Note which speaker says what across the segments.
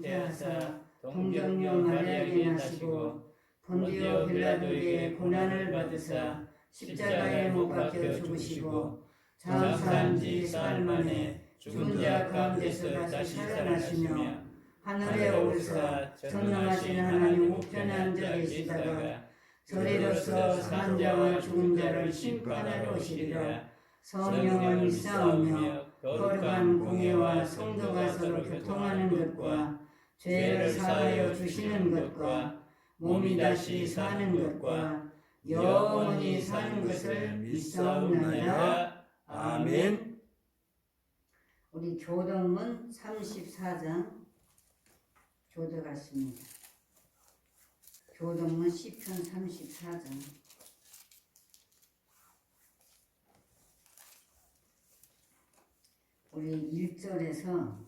Speaker 1: 통제하사 동정녀 마리아에게 나시고 본디오 빌라도에게 고난을 받으사 십자가에 못 박혀 죽으시고 장사한 지 사흘 만에 죽은 자 가운데서 다시 살아나시며 하늘에 오르사 전능하신 하나님 우편에 앉아 계시다가 저리로서 산 자와 죽은 자를 심판하러 오시리라. 성령을 믿사오며 거룩한 공예와 성도가 서로 교통하는 것과 죄를 사하여 주시는 것과 몸이 다시 사는 것과 영원히 사는 것을 믿사옵나이다. 아멘.
Speaker 2: 우리 교동문 34장 교독하십니다. 교동문 시편 34장. 우리 1절에서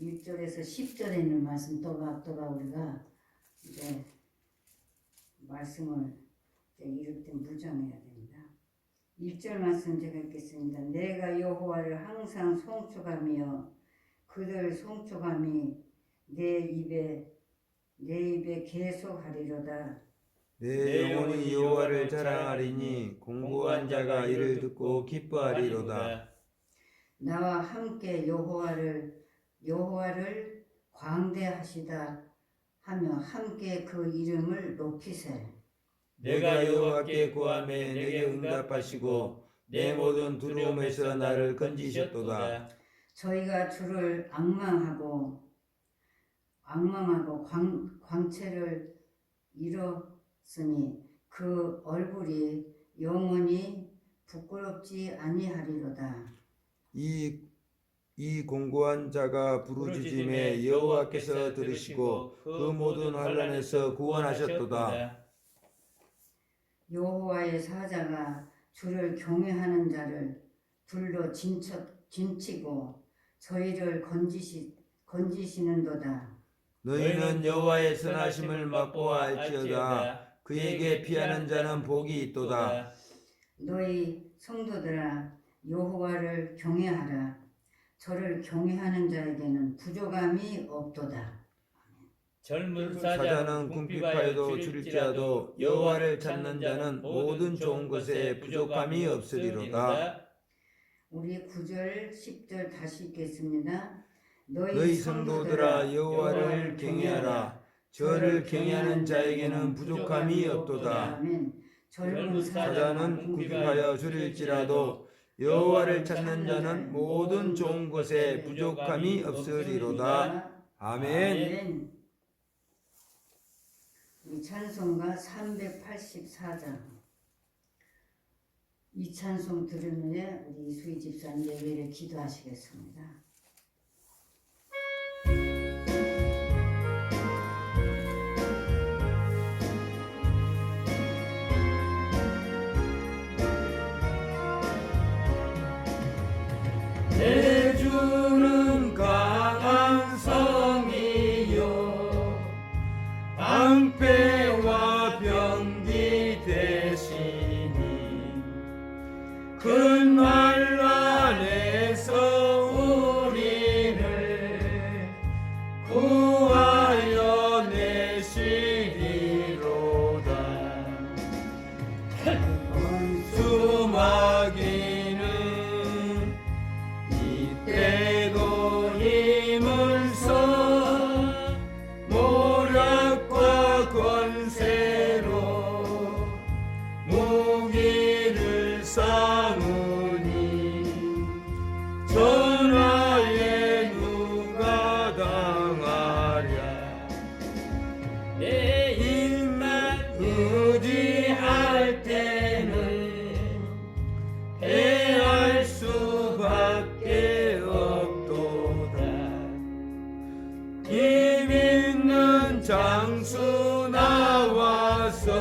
Speaker 2: 10절에 있는 말씀 또가 우리가 이제 말씀을 이제 이럴 때 무장해야 됩니다. 1절 말씀 제가 읽겠습니다. 내가 여호와를 항상 송축하며 그들 송축함이 내 입에 계속하리로다.
Speaker 1: 내 영혼이 여호와를 자랑하리니 공고한 자가 이를 듣고 기뻐하리로다.
Speaker 2: 나와 함께 여호와를 광대하시다 하며 함께 그 이름을 높이세.
Speaker 1: 내가 여호와께 구하매 내게 응답하시고 내 모든 두려움에서 나를 건지셨도다.
Speaker 2: 저희가 주를 악망하고 광채를 잃었으니 그 얼굴이 영원히 부끄럽지 아니하리로다.
Speaker 1: 이 공고한 자가 부르짖음에 여호와께서 들으시고 그 모든 환난에서 구원하셨도다.
Speaker 2: 여호와의 사자가 주를 경외하는 자를 불러 진치고 저희를 건지시는도다.
Speaker 1: 너희는 여호와의 선하심을 맛보아 알지어다. 그에게 피하는 자는 복이 있도다.
Speaker 2: 너희 성도들아 여호와를 경외하라. 저를 경외하는 자에게는 부족함이 없도다.
Speaker 3: 젊은
Speaker 1: 사자는 궁핍하여도 줄일지라도 여호와를 찾는 자는 모든 좋은 것에 부족함이 없으리로다.
Speaker 2: 우리 9절 10절 다시 읽겠습니다.
Speaker 1: 너희 성도들아 여호와를 경외하라. 저를 경외하는 자에게는 부족함이 없도다.
Speaker 2: 젊은
Speaker 1: 사자는 궁핍하여 줄일지라도 여호와를 찾는 자는 모든 좋은 것에 부족함이 없으리로다. 아멘.
Speaker 2: 이 찬송가 384장. 이 찬송 들은 후에 우리 이수희 집사님 예배를 기도하시겠습니다.
Speaker 3: 내 주는 강한 성이요 방패와 병기 되시니 큰 환난에서 우리를 구하여 내시리로다. 수마귀는 이때도 힘을 써 모략과 권세로 무기를 쌓으니 전하에 누가 당하랴. 내 입만 의지할 때는 패할 수밖에 없도다. 힘 있는 장수 나와서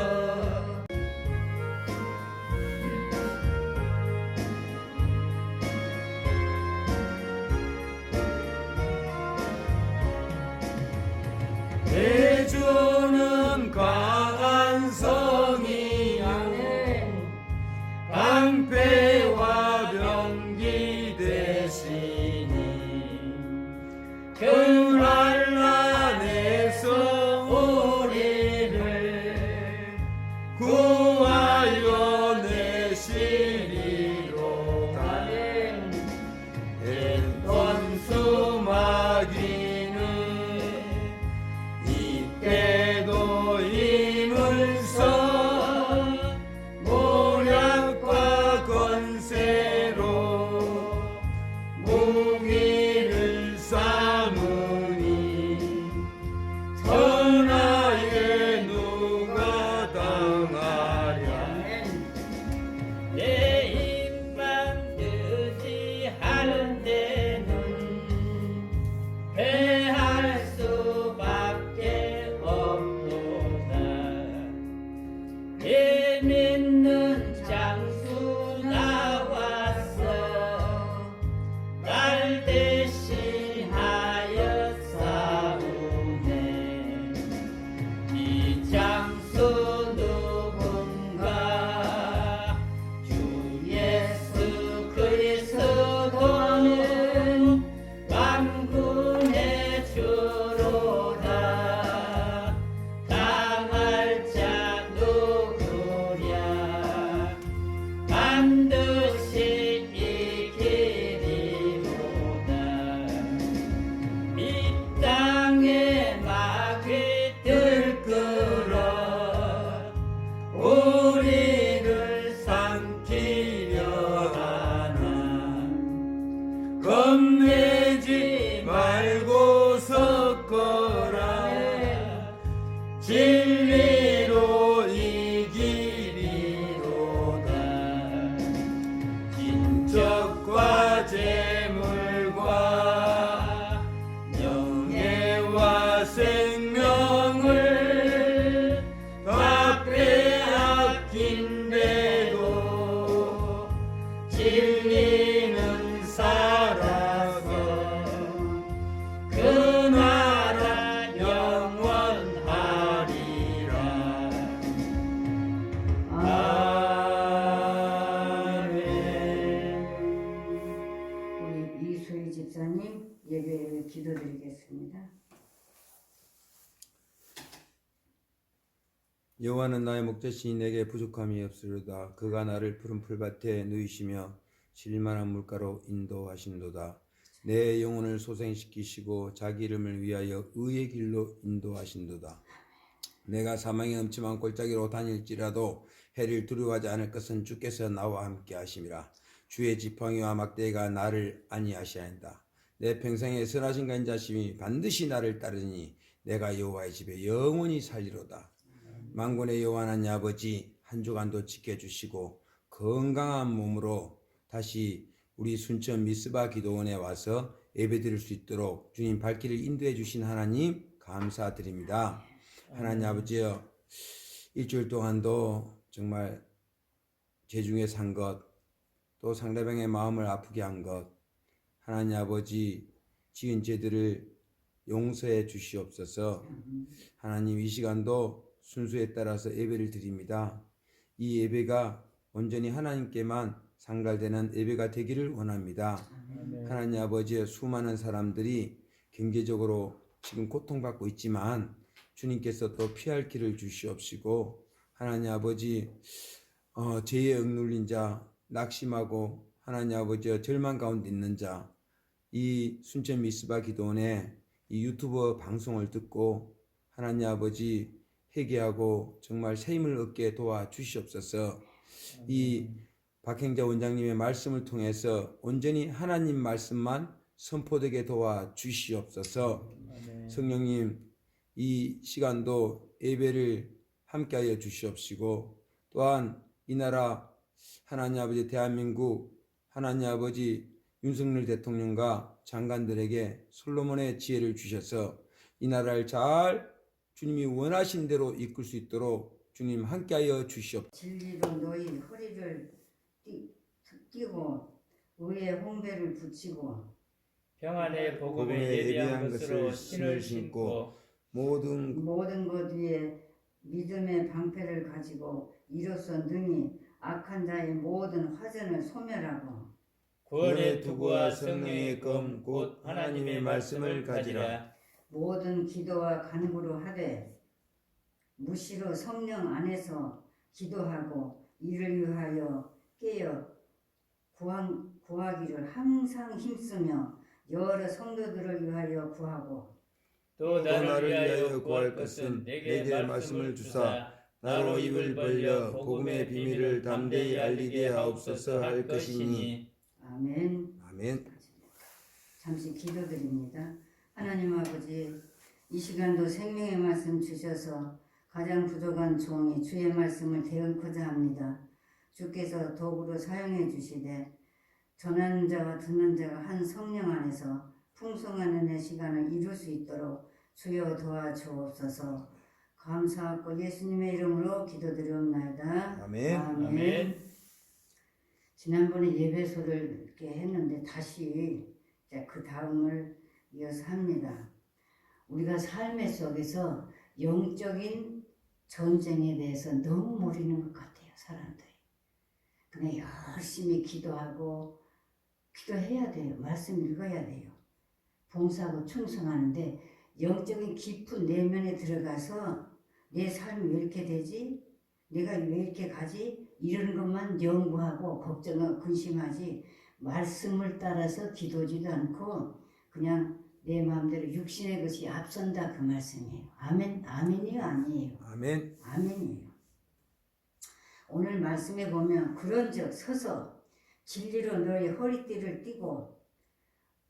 Speaker 3: 내 주는 강한 성이요 방패와 병기 되시니
Speaker 2: 하나님 예배를 기도드리겠습니다.
Speaker 1: 여호와는 나의 목자시니 내게 부족함이 없으리로다. 그가 나를 푸른 풀밭에 누이시며 실만한 물가로 인도하신도다. 내 영혼을 소생시키시고 자기 이름을 위하여 의의 길로 인도하신도다. 내가 사망의 음침한 골짜기로 다닐지라도 해를 두려워하지 않을 것은 주께서 나와 함께 하심이라. 주의 지팡이와 막대가 나를 안위하시나이다. 내 평생에 선하신 간자심이 반드시 나를 따르니 내가 여호와의 집에 영원히 살리로다. 만군의 여호와 하나님 아버지, 한 주간도 지켜주시고 건강한 몸으로 다시 우리 순천 미스바 기도원에 와서 예배드릴 수 있도록 주님 발길을 인도해 주신 하나님 감사드립니다. 하나님 아버지여, 일주일 동안도 정말 죄중에 산 것, 또 상대방의 마음을 아프게 한 것, 하나님 아버지 지은 죄들을 용서해 주시옵소서. 하나님 이 시간도 순수에 따라서 예배를 드립니다. 이 예배가 온전히 하나님께만 상달되는 예배가 되기를 원합니다. 하나님 아버지의 수많은 사람들이 경제적으로 지금 고통받고 있지만 주님께서 또 피할 길을 주시옵시고, 하나님 아버지 죄에 억눌린 자, 낙심하고 하나님 아버지 절망 가운데 있는 자, 이 순천 미스바 기도원의 이 유튜브 방송을 듣고 하나님 아버지 회개하고 정말 새 힘을 얻게 도와주시옵소서. 이 박행자 원장님의 말씀을 통해서 온전히 하나님 말씀만 선포되게 도와주시옵소서. 성령님, 이 시간도 예배를 함께하여 주시옵시고, 또한 이 나라 하나님 아버지 대한민국 하나님 아버지 윤석열 대통령과 장관들에게 솔로몬의 지혜를 주셔서 이 나라를 잘 주님이 원하신 대로 이끌 수 있도록 주님 함께하여 주시옵소서.
Speaker 2: 진리로 너희 허리를 띠고 의의 홍배를 붙이고
Speaker 3: 평안의 복음에 예비한 것으로 신을 신고
Speaker 2: 모든 것 위에 믿음의 방패를 가지고 이로써 능히 악한 자의 모든 화전을 소멸하고
Speaker 3: 구원의 투구와 성령의 검 곧 하나님의 말씀을 가지라.
Speaker 2: 모든 기도와 간구로 하되 무시로 성령 안에서 기도하고 이를 위하여 깨어 구하기를 항상 힘쓰며 여러 성도들을 위하여 구하고
Speaker 3: 또 나를 위하여 구할 것은 내게 말씀을 주사 나로 입을 벌려 복음의 비밀을 담대히 알리게 하옵소서 할 것이니.
Speaker 2: 아멘.
Speaker 1: 아멘.
Speaker 2: 잠시 기도드립니다. 하나님 아버지, 이 시간도 생명의 말씀 주셔서 가장 부족한 종이 주의 말씀을 대언코자 합니다. 주께서 도구로 사용해 주시되 전하는 자와 듣는 자가 한 성령 안에서 풍성한 은혜 시간을 이룰 수 있도록 주여 도와주옵소서. 감사하고 예수님의 이름으로 기도드리옵나이다.
Speaker 1: 아멘.
Speaker 3: 아멘.
Speaker 2: 지난번에 예배소를 이렇게 했는데 다시 그 다음을 이어서 합니다. 우리가 삶의 속에서 영적인 전쟁에 대해서 너무 모르는 것 같아요, 사람들이. 그냥 열심히 기도하고 기도해야 돼요. 말씀 읽어야 돼요. 봉사하고 충성하는데 영적인 깊은 내면에 들어가서 내 삶이 왜 이렇게 되지? 내가 왜 이렇게 가지? 이런 것만 연구하고 걱정하고 근심하지 말씀을 따라서 기도지도 않고 그냥 내 마음대로 육신의 것이 앞선다 그 말씀이에요. 아멘. 아멘이요? 아니에요?
Speaker 1: 아멘.
Speaker 2: 아멘이에요. 오늘 말씀에 보면 그런즉 서서 진리로 너희 허리띠를 띠고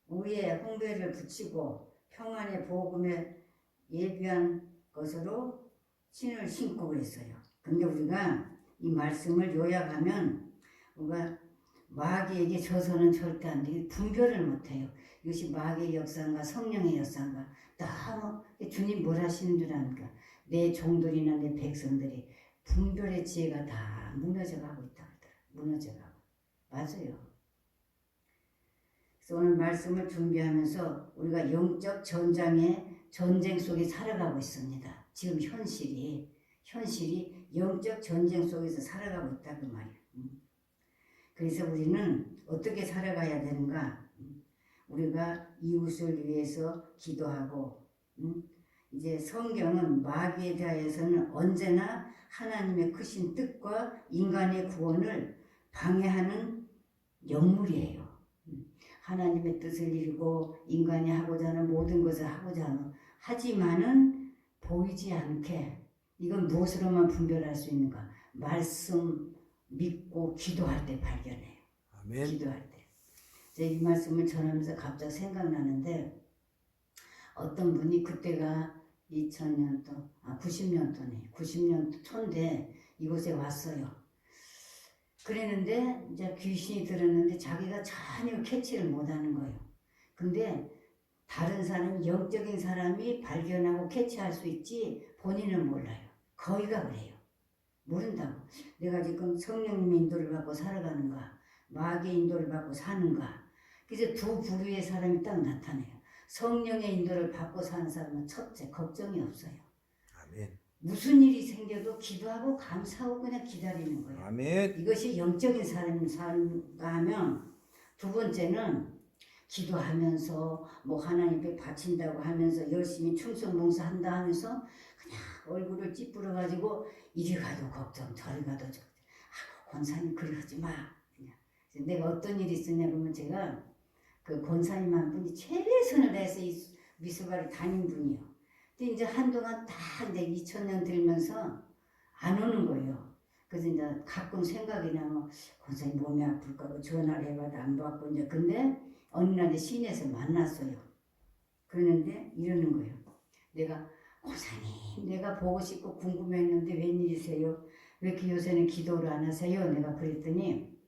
Speaker 2: 의의 홍배를 붙이고 평안의 복음에 예비한 것으로 신을 신고 그랬어요. 근데 우리가 이 말씀을 요약하면 우리가 마귀에게 져서는 절대 안 돼. 분별을 못해요. 이것이 마귀의 역사인가 성령의 역사인가. 너무 주님 뭘 하시는 줄 아니까 내 종들이나 내 백성들이 분별의 지혜가 다 무너져가고 있다 그러더라. 무너져가고. 맞아요. 그래서 오늘 말씀을 준비하면서 우리가 영적 전쟁 속에 살아가고 있습니다. 지금 현실이 영적 전쟁 속에서 살아가고 있다 그 말이에요. 그래서 우리는 어떻게 살아가야 되는가? 우리가 이웃을 위해서 기도하고, 이제 성경은 마귀에 대해서는 언제나 하나님의 크신 뜻과 인간의 구원을 방해하는 영물이에요. 하나님의 뜻을 이루고 인간이 하고자 하는 모든 것을 하고자 하는, 하지만은 보이지 않게, 이건 무엇으로만 분별할 수 있는가? 말씀 믿고 기도할 때 발견해요.
Speaker 1: 아멘.
Speaker 2: 기도할 때. 제가 이 말씀을 전하면서 갑자기 생각나는데, 어떤 분이 그때가 2000년도, 90년도네. 90년도 초인데 이곳에 왔어요. 그랬는데 이제 귀신이 들었는데 자기가 전혀 캐치를 못하는 거예요. 근데 다른 사람, 영적인 사람이 발견하고 캐치할 수 있지 본인은 몰라요. 거의가 그래요. 모른다고. 내가 지금 성령님의 인도를 받고 살아가는가, 마귀의 인도를 받고 사는가. 그래서 두 부류의 사람이 딱 나타나요. 성령의 인도를 받고 사는 사람은 첫째, 걱정이 없어요.
Speaker 1: 아멘.
Speaker 2: 무슨 일이 생겨도 기도하고 감사하고 그냥 기다리는 거예요.
Speaker 1: 아멘.
Speaker 2: 이것이 영적인 사람이 사는가 하면, 두 번째는 기도하면서 뭐 하나님께 바친다고 하면서 열심히 충성봉사한다 하면서 그냥 얼굴을 찌푸려 가지고 이리 가도 걱정 저리 가도 걱정. 권사님 그리 하지 마. 그냥. 내가 어떤 일이 있었냐 그러면, 제가 그 권사님 한 분이 최선을 다해서 이 미술관에 다닌 분이요. 근데 이제 한동안 다 이제 2000년 들면서 안 오는 거예요. 그래서 이제 가끔 생각이 나면 권사님 몸이 아플까 봐 전화를 해봐도 안 받고, 이제 근데 어느 날 시내에서 만났어요. 그러는데 이러는 거예요. 내가 권사님 내가 보고 싶고 궁금했는데 웬일이세요? 왜 이렇게 요새는 기도를 안 하세요? 내가 그랬더니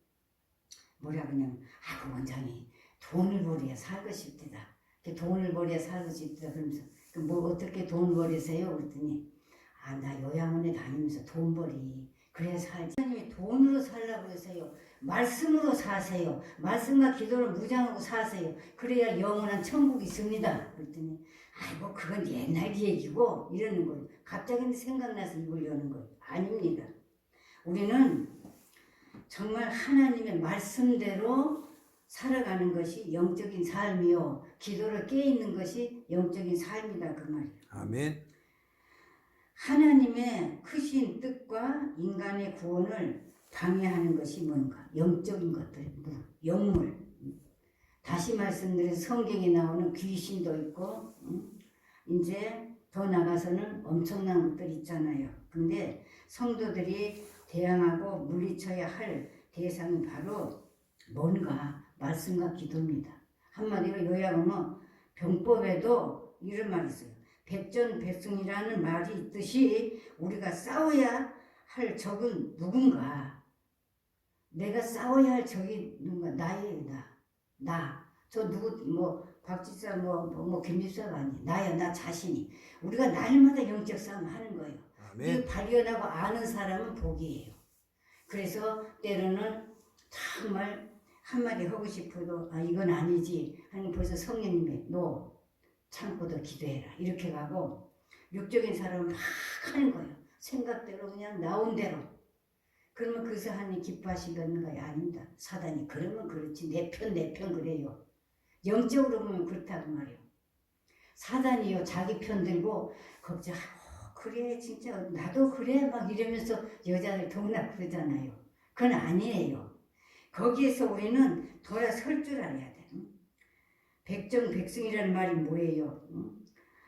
Speaker 2: 뭐라 그냥 그 원장이 돈을 벌어야 살고 싶디다. 돈을 벌어야 살고 싶디다. 그러면서 뭐 어떻게 돈 벌으세요? 그랬더니 나 요양원에 다니면서 돈 벌이 그래야 살지. 하나님이 돈으로 살라고 그러세요. 말씀으로 사세요. 말씀과 기도를 무장하고 사세요. 그래야 영원한 천국이 있습니다. 그랬더니 아이고 그건 옛날 얘기고 이러는 거예요. 갑자기 생각나서 입을 여는 거예요. 아닙니다. 우리는 정말 하나님의 말씀대로 살아가는 것이 영적인 삶이요, 기도를 깨있는 것이 영적인 삶이다 그 말이에요.
Speaker 1: 아멘.
Speaker 2: 하나님의 크신 뜻과 인간의 구원을 방해하는 것이 뭔가? 영적인 것들, 영물. 다시 말씀드린 성경에 나오는 귀신도 있고, 이제 더 나가서는 엄청난 것들 있잖아요. 근데 성도들이 대항하고 물리쳐야 할 대상이 바로 뭔가? 말씀과 기도입니다. 한마디로 요약하면 병법에도 이런 말이 있어요. 백전백승이라는 말이 있듯이 우리가 싸워야 할 적은 누군가. 내가 싸워야 할 적이 누군가. 나예요. 나. 저 누구 뭐 박지사 뭐 김집사가 아니에요. 나야. 나 자신이. 우리가 날마다 영적 싸움 하는 거예요.
Speaker 1: 아멘.
Speaker 2: 발견하고 아는 사람은 복이에요. 그래서 때로는 정말 한마디 하고 싶어도 이건 아니지 하는 벌써 성령님이 너 참고도 기도해라 이렇게 가고, 육적인 사람은 막 하는 거예요. 생각대로 그냥 나온 대로. 그러면 그래서 하나님 기뻐하신 건가요? 아닙니다. 사단이 그러면 그렇지 내 편 그래요. 영적으로 보면 그렇다고 말이에요. 사단이요 자기 편 들고 걱정하고 그래 진짜 나도 그래 막 이러면서 여자들 더구나 그러잖아요. 그건 아니에요. 거기에서 우리는 돌아설 줄 알아야 돼. 백정백승이라는 말이 뭐예요?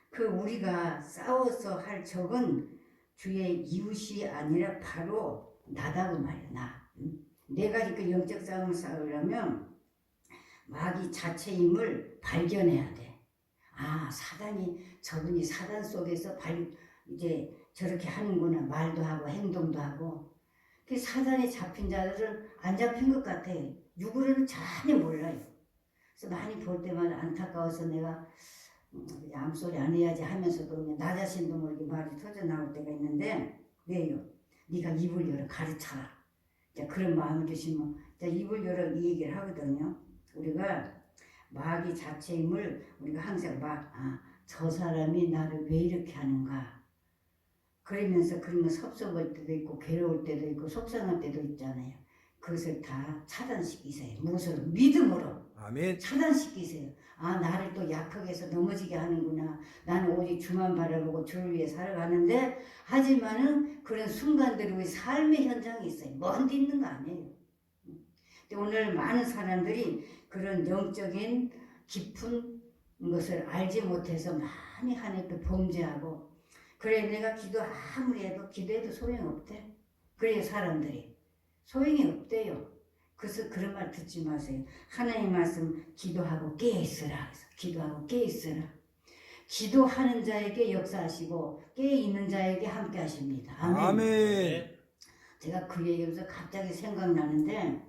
Speaker 2: 그 우리가 싸워서 할 적은 주의 이웃이 아니라 바로 나다고 말이야. 나. 내가 그 영적 싸움을 싸우려면 마귀 자체임을 발견해야 돼. 사단이, 저분이 사단 속에서 이제 저렇게 하는구나. 말도 하고 행동도 하고. 그 사단에 잡힌 자들은 안 잡힌 것 같아요. 육으로는 전혀 몰라요. 그래서 많이 볼 때마다 안타까워서 내가 암소리 안 해야지 하면서도 그냥 나 자신도 모르게 말이 터져 나올 때가 있는데, 왜요? 네가 입을 열어 가르쳐라. 그런 마음을 주시면 입을 열어 이 얘기를 하거든요. 우리가 마귀 자체임을 우리가 항상 저 사람이 나를 왜 이렇게 하는가. 그러면서 그러면 섭섭할 때도 있고 괴로울 때도 있고 속상할 때도 있잖아요. 그것을 다 차단시키세요. 무엇으로? 믿음으로.
Speaker 1: 아멘.
Speaker 2: 차단시키세요. 아, 나를 또 약하게 해서 넘어지게 하는구나. 나는 오직 주만 바라보고 주를 위해 살아가는데, 하지만은 그런 순간들이 우리 삶의 현장에 있어요. 먼데 있는 거 아니에요. 근데 오늘 많은 사람들이 그런 영적인 깊은 것을 알지 못해서 많이 하나님께 범죄하고, 그래 내가 기도 아무리 해도 기도해도 소용없대. 그래요 사람들이. 소용이 없대요. 그래서 그런 말 듣지 마세요. 하나님 말씀 기도하고 깨있으라. 기도하고 깨있으라. 기도하는 자에게 역사하시고 깨있는 자에게 함께 하십니다. 아멘.
Speaker 1: 아멘.
Speaker 2: 제가 그 얘기하면서 갑자기 생각나는데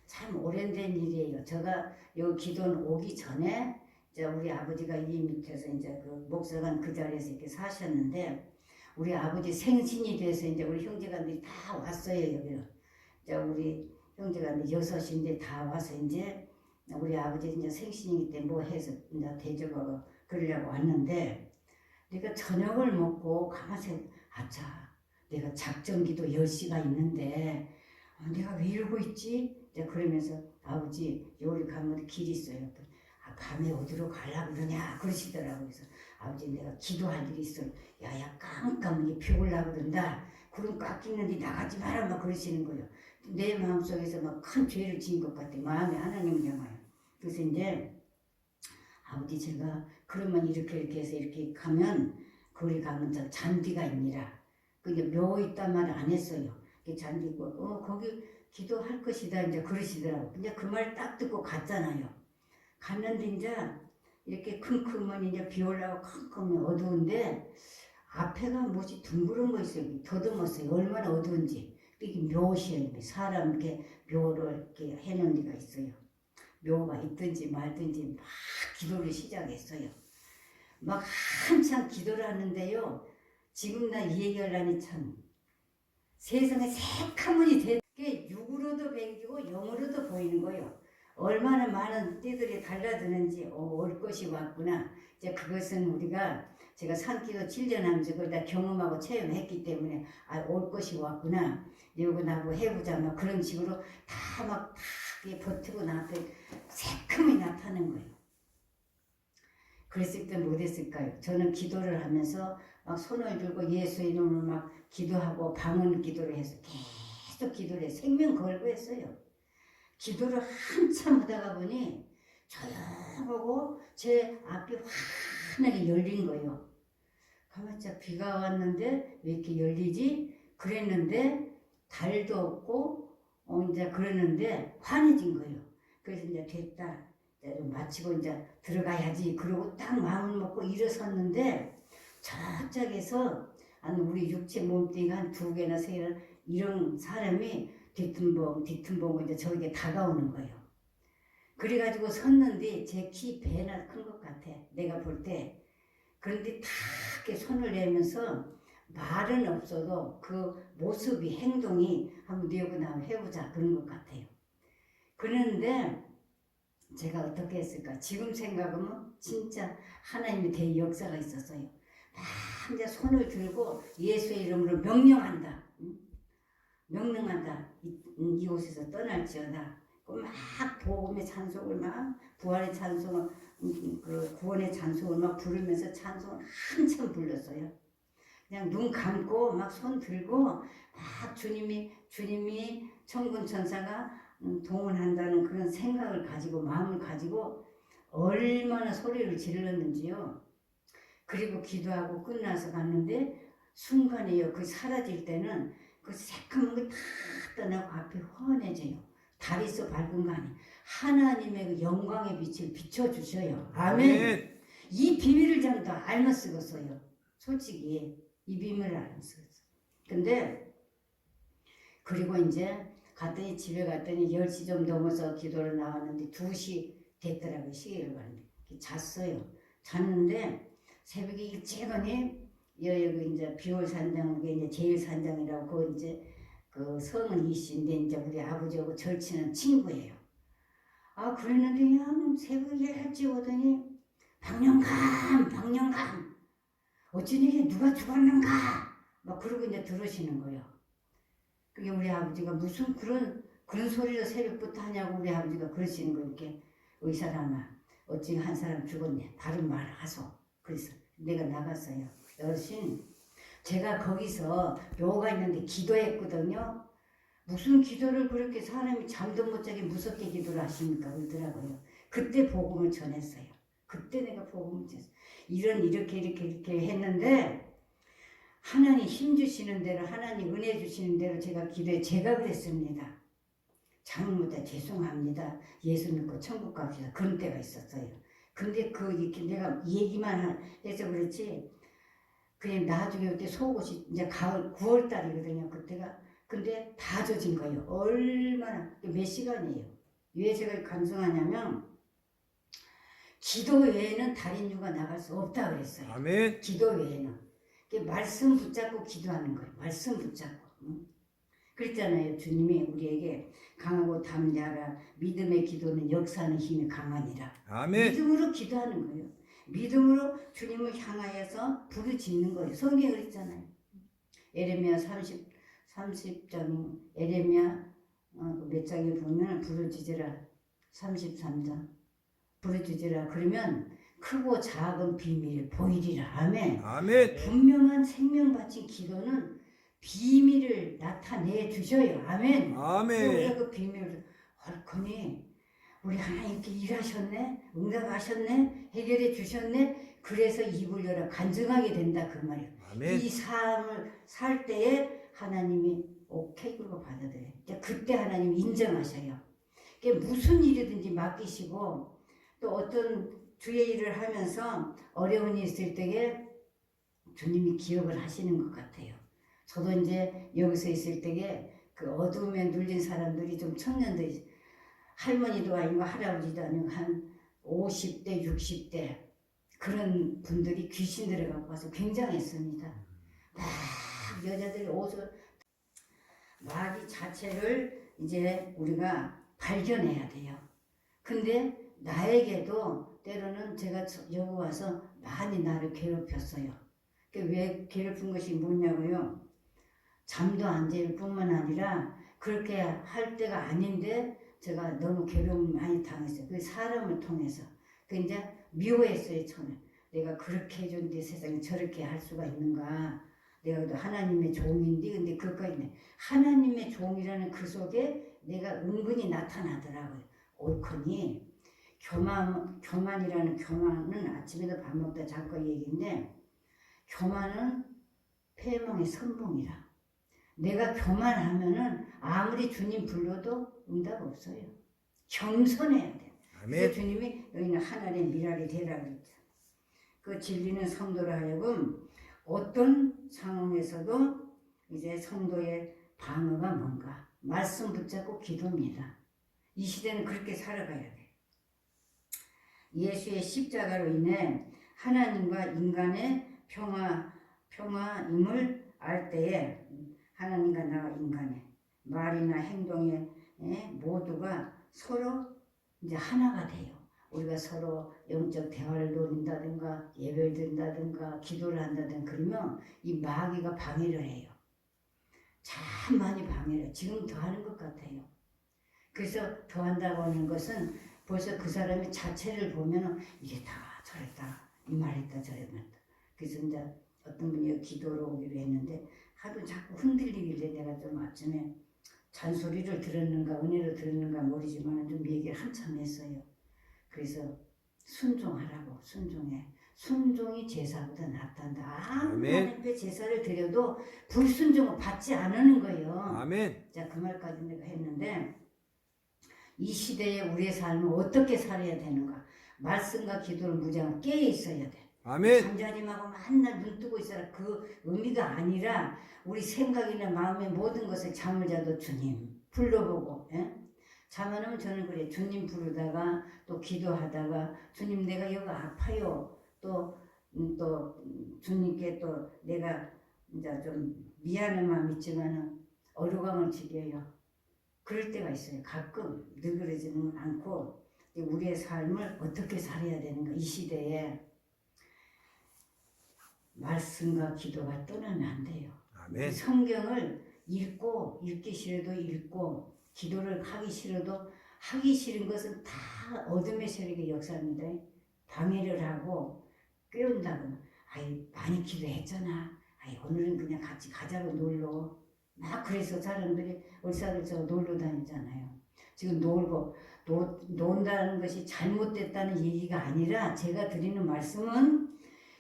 Speaker 2: 참 오랜된 일이에요. 제가 여기 기도는 오기 전에 이제 우리 아버지가 이 밑에서 이제 그 목사관 그 자리에서 이렇게 사셨는데, 우리 아버지 생신이 돼서 이제 우리 형제간들이 다 왔어요 여기로. 이제 우리 형제간들 6인데 다 와서 이제 우리 아버지 이제 생신이기 때문에 뭐 해서 이제 대접하고 그러려고 왔는데, 내가 저녁을 먹고 가만히 아차 내가 작전기도 10시가 있는데 내가 왜 이러고 있지? 이제 그러면서 아버지 여기 가면 길 있어요. 아, 밤에 어디로 가려고 그러냐 그러시더라고요. 그래서 아버지 내가 기도할 일이 있어. 야야 깜깜하게 비 올라고 그런다. 구름 꽉 끼는데 나가지 마라 막 그러시는 거예요. 내 마음속에서 막 큰 죄를 지은 것 같아. 마음에 하나님을 향하여. 그래서 이제 아버지 제가 그러면 이렇게 해서 이렇게 가면 거기 가면 저 잔디가 있니라. 그게 묘 있단 말을 안 했어요. 그 잔디 있고 거기 기도할 것이다 이제 그러시더라고. 근데 그 말 딱 듣고 갔잖아요. 갔는데 이제 이렇게 킁킁은 이제 비 올라고 컴컴이 어두운데 앞에가 뭐지 둥그런 거 있어요. 더듬었어요. 얼마나 어두운지. 이게 묘시예요. 사람 이렇게 묘를 이렇게 해놓은 데가 있어요. 묘가 있든지 말든지 막 기도를 시작했어요. 막 한참 기도를 하는데요. 지금 나 이 얘기하려니 참 세상에 새카문이 되게 육으로도 배기고 영으로도 보이는 거예요. 얼마나 많은 띠들이 달라드는지 올 것이 왔구나. 이제 그것은 우리가 제가 산기도 7년 하면서 거기다 경험하고 체험했기 때문에 아, 올 것이 왔구나. 이러고 나고 해보자 막 그런 식으로 다 버티고 나한테 새카문이 나타나는 거예요. 그랬을 때 못했을까요? 저는 기도를 하면서 막 손을 들고 예수의 이름을 막 기도하고 방언 기도를 해서 계속 기도를 해서 생명 걸고 했어요. 기도를 한참 하다가 보니 조용하고 제 앞이 환하게 열린 거예요. 가만히 비가 왔는데 왜 이렇게 열리지? 그랬는데 달도 없고 이제 그랬는데 환해진 거예요. 그래서 이제 됐다. 이제 좀 마치고 이제 들어가야지. 그러고 딱 마음을 먹고 일어섰는데 저쪽에서 한 우리 육체 몸뚱이가 한 2개나 3개나 이런 사람이 뒤tum봉 이제 저에게 다가오는 거예요. 그래가지고 섰는데 제 키 배나 큰 것 같아. 내가 볼 때. 그런데 다 이렇게 손을 내면서 말은 없어도 그 모습이 행동이 한번 네 하고 나면 해보자 그런 것 같아요. 그런데 제가 어떻게 했을까? 지금 생각하면 진짜 하나님의 대역사가 있었어요. 막 이제 손을 들고 예수의 이름으로 명령한다. 명령한다. 이곳에서 떠날지어다. 막 복음의 찬송을 막 부활의 찬송을 그 구원의 찬송을 막 부르면서 찬송을 한참 불렀어요. 그냥 눈 감고 막 손 들고 막 주님이 천군 천사가 동원한다는 그런 생각을 가지고 마음을 가지고 얼마나 소리를 질렀는지요. 그리고 기도하고 끝나서 갔는데 순간에요. 그 사라질 때는 그 새까만 게 다 떠나고 앞이 훤해져요. 달이서 밝은 거 아니에요. 하나님의 그 영광의 빛을 비춰주셔요. 아멘. 이 비밀을 좀 더 알면 쓰겠어요. 솔직히 이 비밀을 알면 쓰겠어요. 근데 그리고 이제 갔더니 집에 갔더니 10시 좀 넘어서 기도를 나왔는데 2시 됐더라고요. 시계를 봤는데 잤어요. 잤는데 새벽에 일찍하니 여기 이제 비올 산장 그게 이제 제일 산장이라고 그 이제 그 성은 이씨인데 이제 우리 아버지하고 절친한 친구예요. 아 그랬는데 그냥 새벽에 일찍 오더니 박영감 어찌니 이게 누가 죽었는가 막 그러고 이제 들으시는 거예요. 그게 우리 아버지가 무슨 그런 소리를 새벽부터 하냐고 우리 아버지가 그러시는 거 이렇게 의사라마 어찌 한 사람 죽었네. 바른 말 하소. 그래서 내가 나갔어요. 여신 제가 거기서 묘가 있는데 기도했거든요. 무슨 기도를 그렇게 사람이 잠도 못 자게 무섭게 기도를 하십니까? 그러더라고요. 그때 복음을 전했어요. 그때 내가 복음을 전했어요. 이렇게 했는데 하나님 힘 주시는 대로 하나님 은혜 주시는 대로 제가 기도해 제가 그랬습니다. 잘못해 죄송합니다. 예수 믿고 천국 갑시다. 그런 때가 있었어요. 근데 이렇게 내가 얘기만 해서 그렇지 그냥 나중에 그때 속옷이 이제 가을 9월 달이거든요. 그때가 근데 다 젖은 거예요. 얼마나 몇 시간이에요. 왜 제가 감성하냐면 기도 외에는 다른 이유가 나갈 수 없다 그랬어요.
Speaker 1: 아멘.
Speaker 2: 기도 외에는 말씀 붙잡고 기도하는 거예요. 말씀 붙잡고. 응? 그랬잖아요. 주님이 우리에게 강하고 담대하라. 믿음의 기도는 역사하는 힘이 강하니라.
Speaker 1: 아멘.
Speaker 2: 믿음으로 기도하는 거예요. 믿음으로 주님을 향하여서 부르짖는 거예요. 성경에 그랬잖아요. 에레미야 30장 에레미야 몇 장에 보면 부르짖으라 33장 부르짖으라 그러면 크고 작은 비밀을 보이리라. 아멘.
Speaker 1: 아멘.
Speaker 2: 분명한 생명 바친 기도는 비밀을 나타내 주셔요. 아멘.
Speaker 1: 아멘.
Speaker 2: 우리가 그 비밀을 헐커니 우리 하나님께 일하셨네, 응답하셨네, 해결해 주셨네. 그래서 입을 열어 간증하게 된다 그 말이에요.
Speaker 1: 아멘.
Speaker 2: 이 삶을 살 때에 하나님이 오케이 그러고 받아들여요. 그때 하나님이 인정하셔요. 무슨 일이든지 맡기시고 또 어떤 주의 일을 하면서 어려운 일이 있을 때에 주님이 기억을 하시는 것 같아요. 저도 이제 여기서 있을 때에 그 어둠에 눌린 사람들이 좀 청년들이 할머니도 아니고 할아버지도 아니고 한 50대 60대 그런 분들이 귀신 들어가고 와서 굉장했습니다. 막 여자들이 옷을 마귀 자체를 이제 우리가 발견해야 돼요. 근데 나에게도 때로는 제가 여기 와서 많이 나를 괴롭혔어요. 왜 괴롭힌 것이 뭐냐고요? 잠도 안 잘 뿐만 아니라 그렇게 할 때가 아닌데 제가 너무 괴로움을 많이 당했어요. 그 사람을 통해서. 그 이제 미워했어요, 처음에. 내가 그렇게 해줬는데 세상에 저렇게 할 수가 있는가. 내가 그래도 하나님의 종인데, 근데 그것까지 하나님의 종이라는 그 속에 내가 은근히 나타나더라고요. 옳거니 교만이라는 교만은 아침에도 밥 먹다 잠깐 얘기인데 교만은 패망의 선봉이라. 내가 교만하면은 아무리 주님 불러도 응답 없어요. 겸손해야 돼. 그래서 주님이 너희는 하나님의 미랄이 되라 그랬죠. 그 진리는 성도로 하여금 어떤 상황에서도 이제 성도의 방어가 뭔가 말씀 붙잡고 기도입니다. 이 시대는 그렇게 살아가야 돼. 예수의 십자가로 인해 하나님과 인간의 평화임을 알 때에 하나님과 나와 인간의 말이나 행동에 모두가 서로 이제 하나가 돼요. 우리가 서로 영적 대화를 노린다든가 예배를 드린다든가 기도를 한다든가 그러면 이 마귀가 방해를 해요. 참 많이 방해를 해요. 지금 더 하는 것 같아요. 그래서 더 한다고 하는 것은 벌써 그 사람의 자체를 보면 이랬다 저랬다 이 말했다 저랬다. 그래서 이제 어떤 분이 기도로 오기로 했는데 하도 자꾸 흔들리길래 내가 좀 아침에 잔소리를 들었는가 은혜를 들었는가 모르지만 좀 얘기를 한참 했어요. 그래서 순종하라고. 순종해. 순종이 제사보다 낫단다. 아무리 앞에 제사를 드려도 불순종을 받지 않는 거예요.
Speaker 1: 아멘.
Speaker 2: 자, 그 말까지 내가 했는데 이 시대에 우리의 삶을 어떻게 살아야 되는가. 말씀과 기도를 무장하고 깨어 있어야 돼.
Speaker 1: 아멘.
Speaker 2: 잠자님하고 맨날 눈 뜨고 있어라. 그 의미가 아니라 우리 생각이나 마음의 모든 것을 잠을 자도 주님 불러보고 잠 안 오면 저는 그래. 주님 부르다가 또 기도하다가 주님 내가 여기 아파요. 또 주님께 또 내가 이제 좀 미안한 마음 있지만은 어루광을 지겨요. 그럴 때가 있어요. 가끔 늘 그러지는 않고 우리의 삶을 어떻게 살아야 되는가. 이 시대에 말씀과 기도가 떠나면 안 돼요.
Speaker 1: 아멘.
Speaker 2: 성경을 읽기 싫어도 읽고 기도를 하기 싫어도 하기 싫은 것은 다 어둠의 세력의 역사입니다. 방해를 하고 깨운다거나 아이 많이 기도했잖아. 아이 오늘은 그냥 같이 가자고 놀러. 막 그래서 사람들이 얼싸들싸고 놀러 다니잖아요. 지금 논다는 것이 잘못됐다는 얘기가 아니라 제가 드리는 말씀은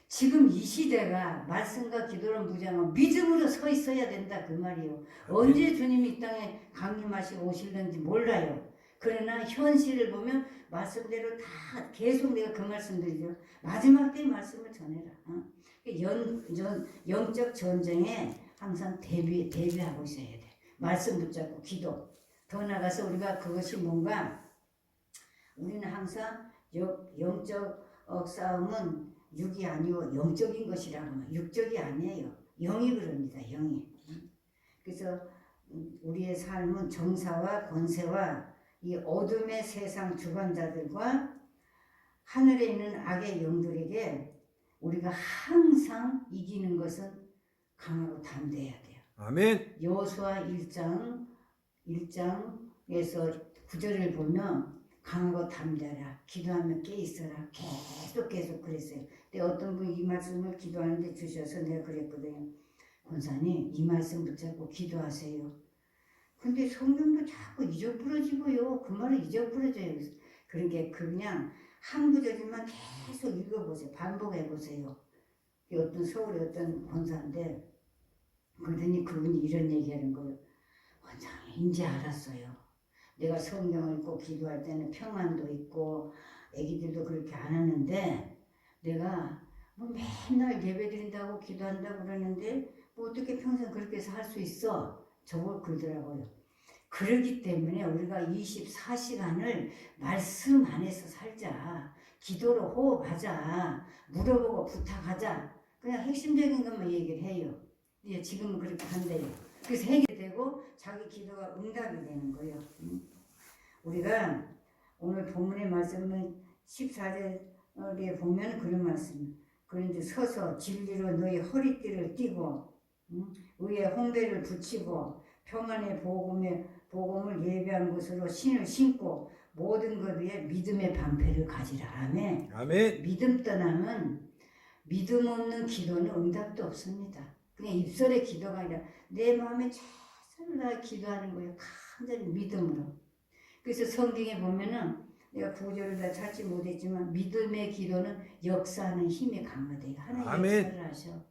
Speaker 2: 지금 이 시대가 말씀과 기도를 무장하고 믿음으로 서 있어야 된다 그 말이에요. 언제 주님이 이 땅에 강림하시고 오실는지 몰라요. 그러나 현실을 보면 말씀대로 다 계속 내가 그 말씀드리죠. 마지막 때 말씀을 전해라. 영적 전쟁에 항상 대비하고 있어야 돼. 말씀 붙잡고 기도. 더 나가서 우리가 그것이 뭔가 우리는 항상 영적 싸움은 육이 아니고 영적인 것이라고 육적이 아니에요. 영이 그럽니다. 영이. 그래서 우리의 삶은 정사와 권세와 이 어둠의 세상 주관자들과 하늘에 있는 악의 영들에게 우리가 항상 이기는 것은 강하고 담대해야 돼요.
Speaker 1: 아멘.
Speaker 2: 여호수아 1장에서 9절을 보면 강하고 담대하라. 기도하며 깨 있어라. 계속 그랬어요. 근데 어떤 분이 이 말씀을 기도하는데 주셔서 내가 그랬거든요. 권사님 이 말씀 붙잡고 기도하세요. 근데 성경도 자꾸 잊어버려지고요. 그 말을 잊어버려져요. 그러니까 그냥 한 구절만 계속 읽어보세요. 반복해보세요. 어떤 서울의 어떤 권사인데 그러더니 그분이 이런 얘기하는 거예요. 원장님 이제 알았어요. 내가 성경을 읽고 기도할 때는 평안도 있고 애기들도 그렇게 안 하는데 내가 뭐 맨날 예배드린다고 기도한다고 그러는데 뭐 어떻게 평생 그렇게 살 수 있어? 저걸 그러더라고요. 그러기 때문에 우리가 24시간을 말씀 안에서 살자. 기도로 호흡하자. 물어보고 부탁하자. 그냥 핵심적인 것만 얘기를 해요. 예, 지금은 그렇게 한대요. 그래서 해결되고 자기 기도가 응답이 되는 거예요. 우리가 오늘 본문의 말씀은 14절에 보면 그런 말씀. 그런데 서서 진리로 너희 허리띠를 띠고 의의 홍배를 붙이고 평안의 복음을 예배한 것으로 신을 신고 모든 것 위에 믿음의 방패를 가지라. 아멘.
Speaker 1: 아멘.
Speaker 2: 믿음 떠나면 믿음 없는 기도는 응답도 없습니다. 그냥 입술의 기도가 아니라 내 마음에 최선을 다해 기도하는 거예요. 간절히 믿음으로. 그래서 성경에 보면은 내가 구절을 다 찾지 못했지만 믿음의 기도는 역사하는 힘이 강하대요. 하나님
Speaker 1: 아멘.
Speaker 2: 역사를 하셔.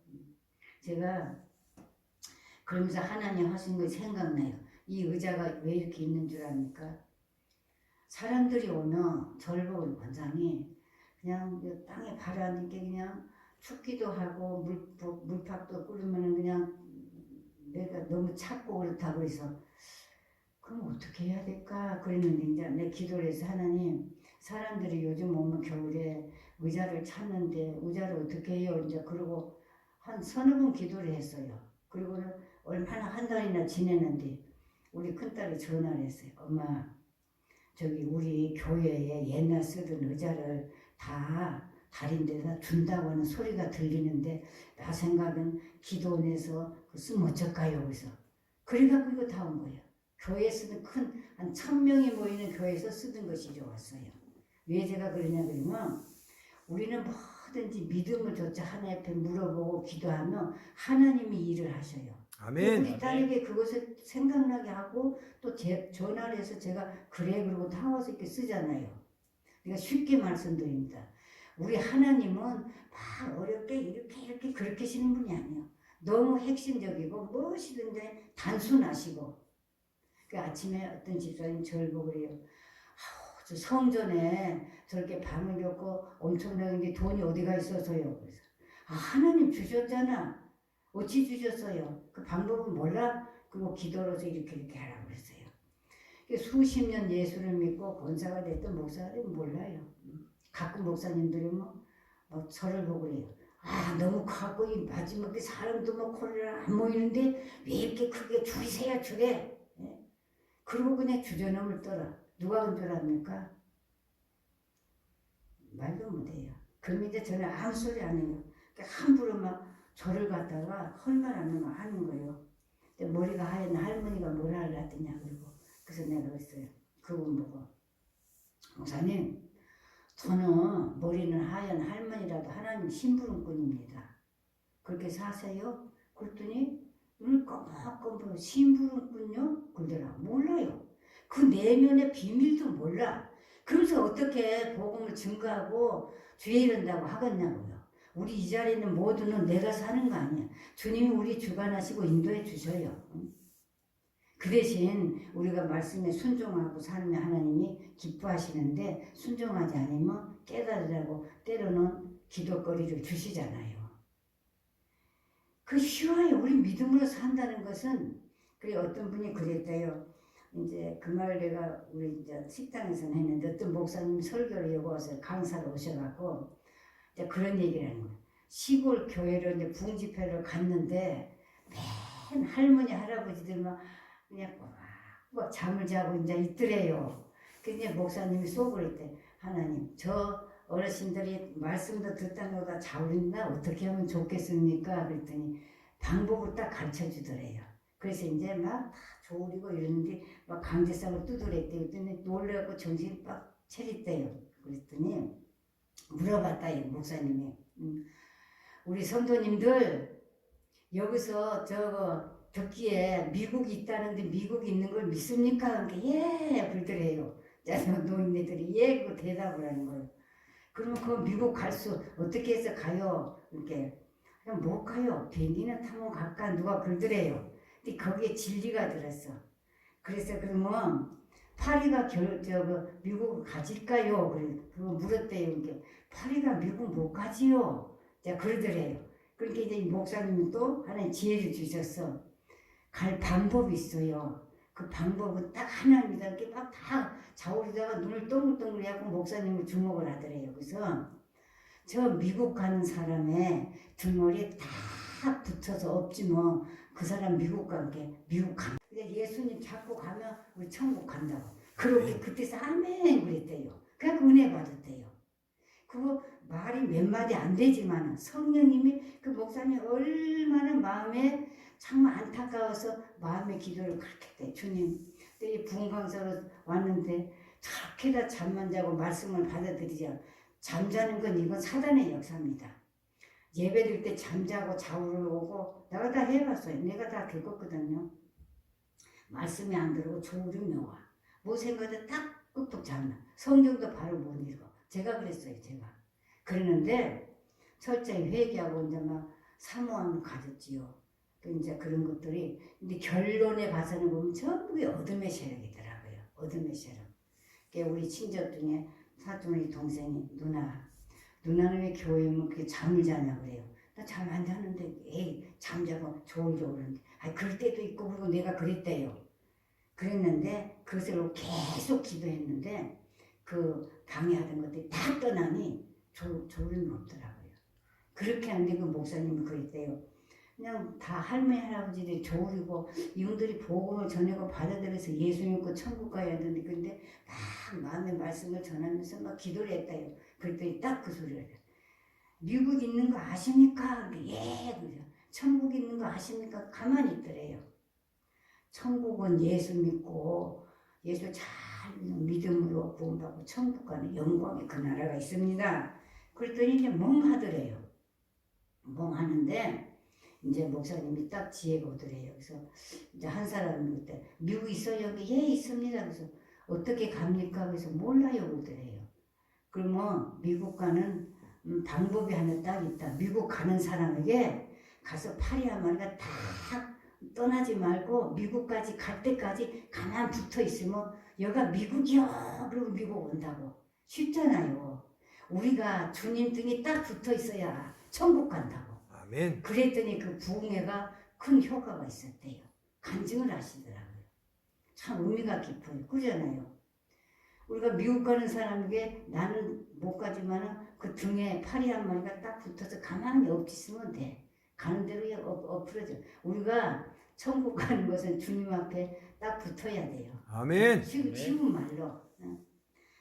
Speaker 2: 제가 그러면서 하나님 하신 거 생각나요. 이 의자가 왜 이렇게 있는 줄 압니까? 사람들이 오면 저를 보고 원장이 그냥 땅에 발아앉게 그냥 춥기도 하고 물팍도 끓으면 그냥 내가 너무 찼고 그렇다고 해서 그럼 어떻게 해야 될까 그랬는데 이제 내 기도를 해서 하나님 사람들이 요즘 오면 겨울에 의자를 찾는데 의자를 어떻게 해요 이제 그러고 한 서너 번 기도를 했어요. 그리고는 얼마나 한 달이나 지냈는데 우리 큰딸이 전화를 했어요. 엄마 저기 우리 교회에 옛날 쓰던 의자를 다 다른 데다 둔다고 하는 소리가 들리는데 나 생각은 기도원에서 쓰면 어쩔까요? 그래서 그래갖고 이거 다 온 거예요. 교회에 쓰던 큰 한 1000명이 모이는 교회에서 쓰던 것이 이리 왔어요. 왜 제가 그러냐 그러면 우리는 뭐든지 믿음을 조차 하나님 앞에 물어보고 기도하면 하나님이 일을 하셔요.
Speaker 1: 아멘.
Speaker 2: 우리 딸에게 그것을 생각나게 하고 또 전화를 해서 제가 그래 그러고 나와서 이렇게 쓰잖아요. 그러니까 쉽게 말씀드립니다. 우리 하나님은 막 어렵게 이렇게 그렇게 하시는 분이 아니에요. 너무 핵심적이고 무엇이든지 단순하시고 그 아침에 어떤 집사님 저를 보고 그래요. 저 성전에 저렇게 방을 줬고 엄청나게 돈이 어디가 있어서요. 그래서 하나님 주셨잖아. 어찌 주셨어요? 그 방법은 몰라? 그리고 기도로서 이렇게 하라고 그랬어요. 수십 년 예수를 믿고 권사가 됐던 목사가 되면 몰라요. 가끔 목사님들이 저를 보고 그래요. 너무 커고 이 마지막에 사람도 코로나 안 모이는데 왜 이렇게 크게 줄이세요 줄에. 예? 그리고 그냥 주저넘을 떠라. 누가 그런 줄 압니까? 말도 못해요. 그럼 이제 저는 아무 소리 안 해요. 함부로 막 저를 갖다가 헐말 안 하는 거예요. 근데 머리가 하얀 할머니가 뭐라 하려더냐 그러고 그래서 내가 그랬어요. 그분 보고 목사님, 저는 머리는 하얀 할머니라도 하나님 심부름꾼입니다. 그렇게 사세요? 그랬더니 눈을 껌껌 심부름꾼요? 그러더라. 몰라요. 그 내면의 비밀도 몰라. 그래서 어떻게 복음을 증거하고 주의 이른다고 하겠냐고요. 우리 이 자리에 있는 모두는 내가 사는 거 아니야. 주님이 우리 주관하시고 인도해 주셔요. 그 대신 우리가 말씀에 순종하고 살면 하나님이 기뻐하시는데 순종하지 않으면 깨달으라고 때로는 기도거리를 주시잖아요. 그 쉬워요. 우리 믿음으로 산다는 것은. 그래 어떤 분이 그랬대요. 이제 그 말 내가 우리 이제 식당에서는 했는데 어떤 목사님이 설교를 여기 와서 강사로 오셔갖고 이제 그런 얘기를 하는 거예요. 시골 교회로 이제 부흥집회를 갔는데 맨 할머니 할아버지들만 그냥 막 잠을 자고 이제 있더래요. 근데 목사님이 속으로 했대. 하나님, 저 어르신들이 말씀도 듣다는 거다 자우린다 어떻게 하면 좋겠습니까? 그랬더니 방법을 딱 가르쳐 주더래요. 그래서 이제 막 다 조리고 이러는데 막 강제성을 두드렸대. 그랬더니 놀래갖고 정신 빡 차렸대요. 그랬더니 물어봤다, 이 목사님이. 우리 성도님들 여기서 저거 듣기에 미국이 있다는데 미국이 있는 걸 믿습니까? 그러니까 예 그러더래요. 노인네들이 예 그 대답을 하는 거예요. 그러면 그 미국 갈 수 어떻게 해서 가요? 이렇게 그냥 못 가요. 비행기는 타면 갈까 누가 그러더래요. 근데 거기에 진리가 들었어. 그래서 그러면 파리가 미국을 가질까요? 그래 그거 물었대요. 이게 파리가 미국 못 가지요. 자 그러더래요. 그러니까 이제 목사님이 또 하나의 지혜를 주셨어. 갈 방법이 있어요. 그 방법은 딱 하나입니다. 이렇게 막 다 자오리다가 눈을 동글동글 해갖고 목사님을 주목을 하더래요. 그래서 저 미국 가는 사람의 등머리에 딱 붙어서 없지 뭐 그 사람 미국 간게 미국 간. 근데 예수님 잡고 가면 우리 천국 간다고. 그렇게 그때서 아멘 그랬대요. 그냥 은혜 받았대요. 그거 말이 몇 마디 안 되지만 성령님이 그 목사님 얼마나 마음에 정말 안타까워서 마음의 기도를 그렇게 돼. 주님, 이 부흥강사로 왔는데 저렇게 다 잠만 자고 말씀을 받아들이자. 잠자는 건 이건 사단의 역사입니다. 예배드릴 때 잠자고 좌우를 오고 내가 다 해봤어요. 내가 다 겪었거든요. 말씀이 안 들어오고 졸음이 와. 뭐 생각도 딱 끄떡 잠나. 성경도 바로 못 읽어. 제가 그랬어요. 제가. 그러는데 철저히 회개하고 이제 막 사모함을 가졌지요. 이제 그런 것들이 근데 결론에 가서는 보면 전부 어둠의 세력이더라고요. 어둠의 세력. 우리 친척 중에 사촌의 동생이 누나는 왜 교회에 그렇게 잠을 자냐 그래요. 나 잠 안 자는데 에이 잠자고 졸고 그러는데 그럴 때도 있고 그리고 내가 그랬대요. 그랬는데 그것을 계속 기도했는데 그 방해하던 것들이 다 떠나니 졸음이 없더라고요. 그렇게 하는데 그 목사님이 그랬대요. 그냥 다 할머니 할아버지들이 졸이고 이분들이 복음을 전하고 받아들여서 예수 믿고 천국 가야 되는데 근데 막 마음의 말씀을 전하면서 막 기도를 했다요. 그랬더니 딱 그 소리를 해요. 미국 있는 거 아십니까? 예 그래요. 천국 있는 거 아십니까? 가만히 있더래요. 천국은 예수 믿고 예수 잘 믿음으로 구원받고 천국 가는 영광의 그 나라가 있습니다. 그랬더니 이제 멍하더래요. 멍하는데 이제 목사님이 딱 지혜가 오더래요. 그래서 이제 한 사람이 그때 미국 있어요? 여기 예 있습니다. 그래서 어떻게 갑니까? 그래서 몰라요 그러더래요. 그러면 미국 가는 방법이 하나 딱 있다. 미국 가는 사람에게 가서 파리 한 마리가 딱 떠나지 말고 미국까지 갈 때까지 가만 붙어 있으면 여기가 미국이요. 그리고 미국 온다고. 쉽잖아요. 우리가 주님 등에 딱 붙어 있어야 천국 간다고.
Speaker 3: 아멘.
Speaker 2: 그랬더니 그 부흥회가 큰 효과가 있었대요. 간증을 하시더라고요. 참 의미가 깊어요. 그러잖아요. 우리가 미국 가는 사람에게 나는 못 가지만 그 등에 파리 한 마리가 딱 붙어서 가만히 엎치으면 돼. 가는 대로 엎으러져. 우리가 천국 가는 것은 주님 앞에 딱 붙어야 돼요.
Speaker 3: 아멘.
Speaker 2: 쉬운 말로.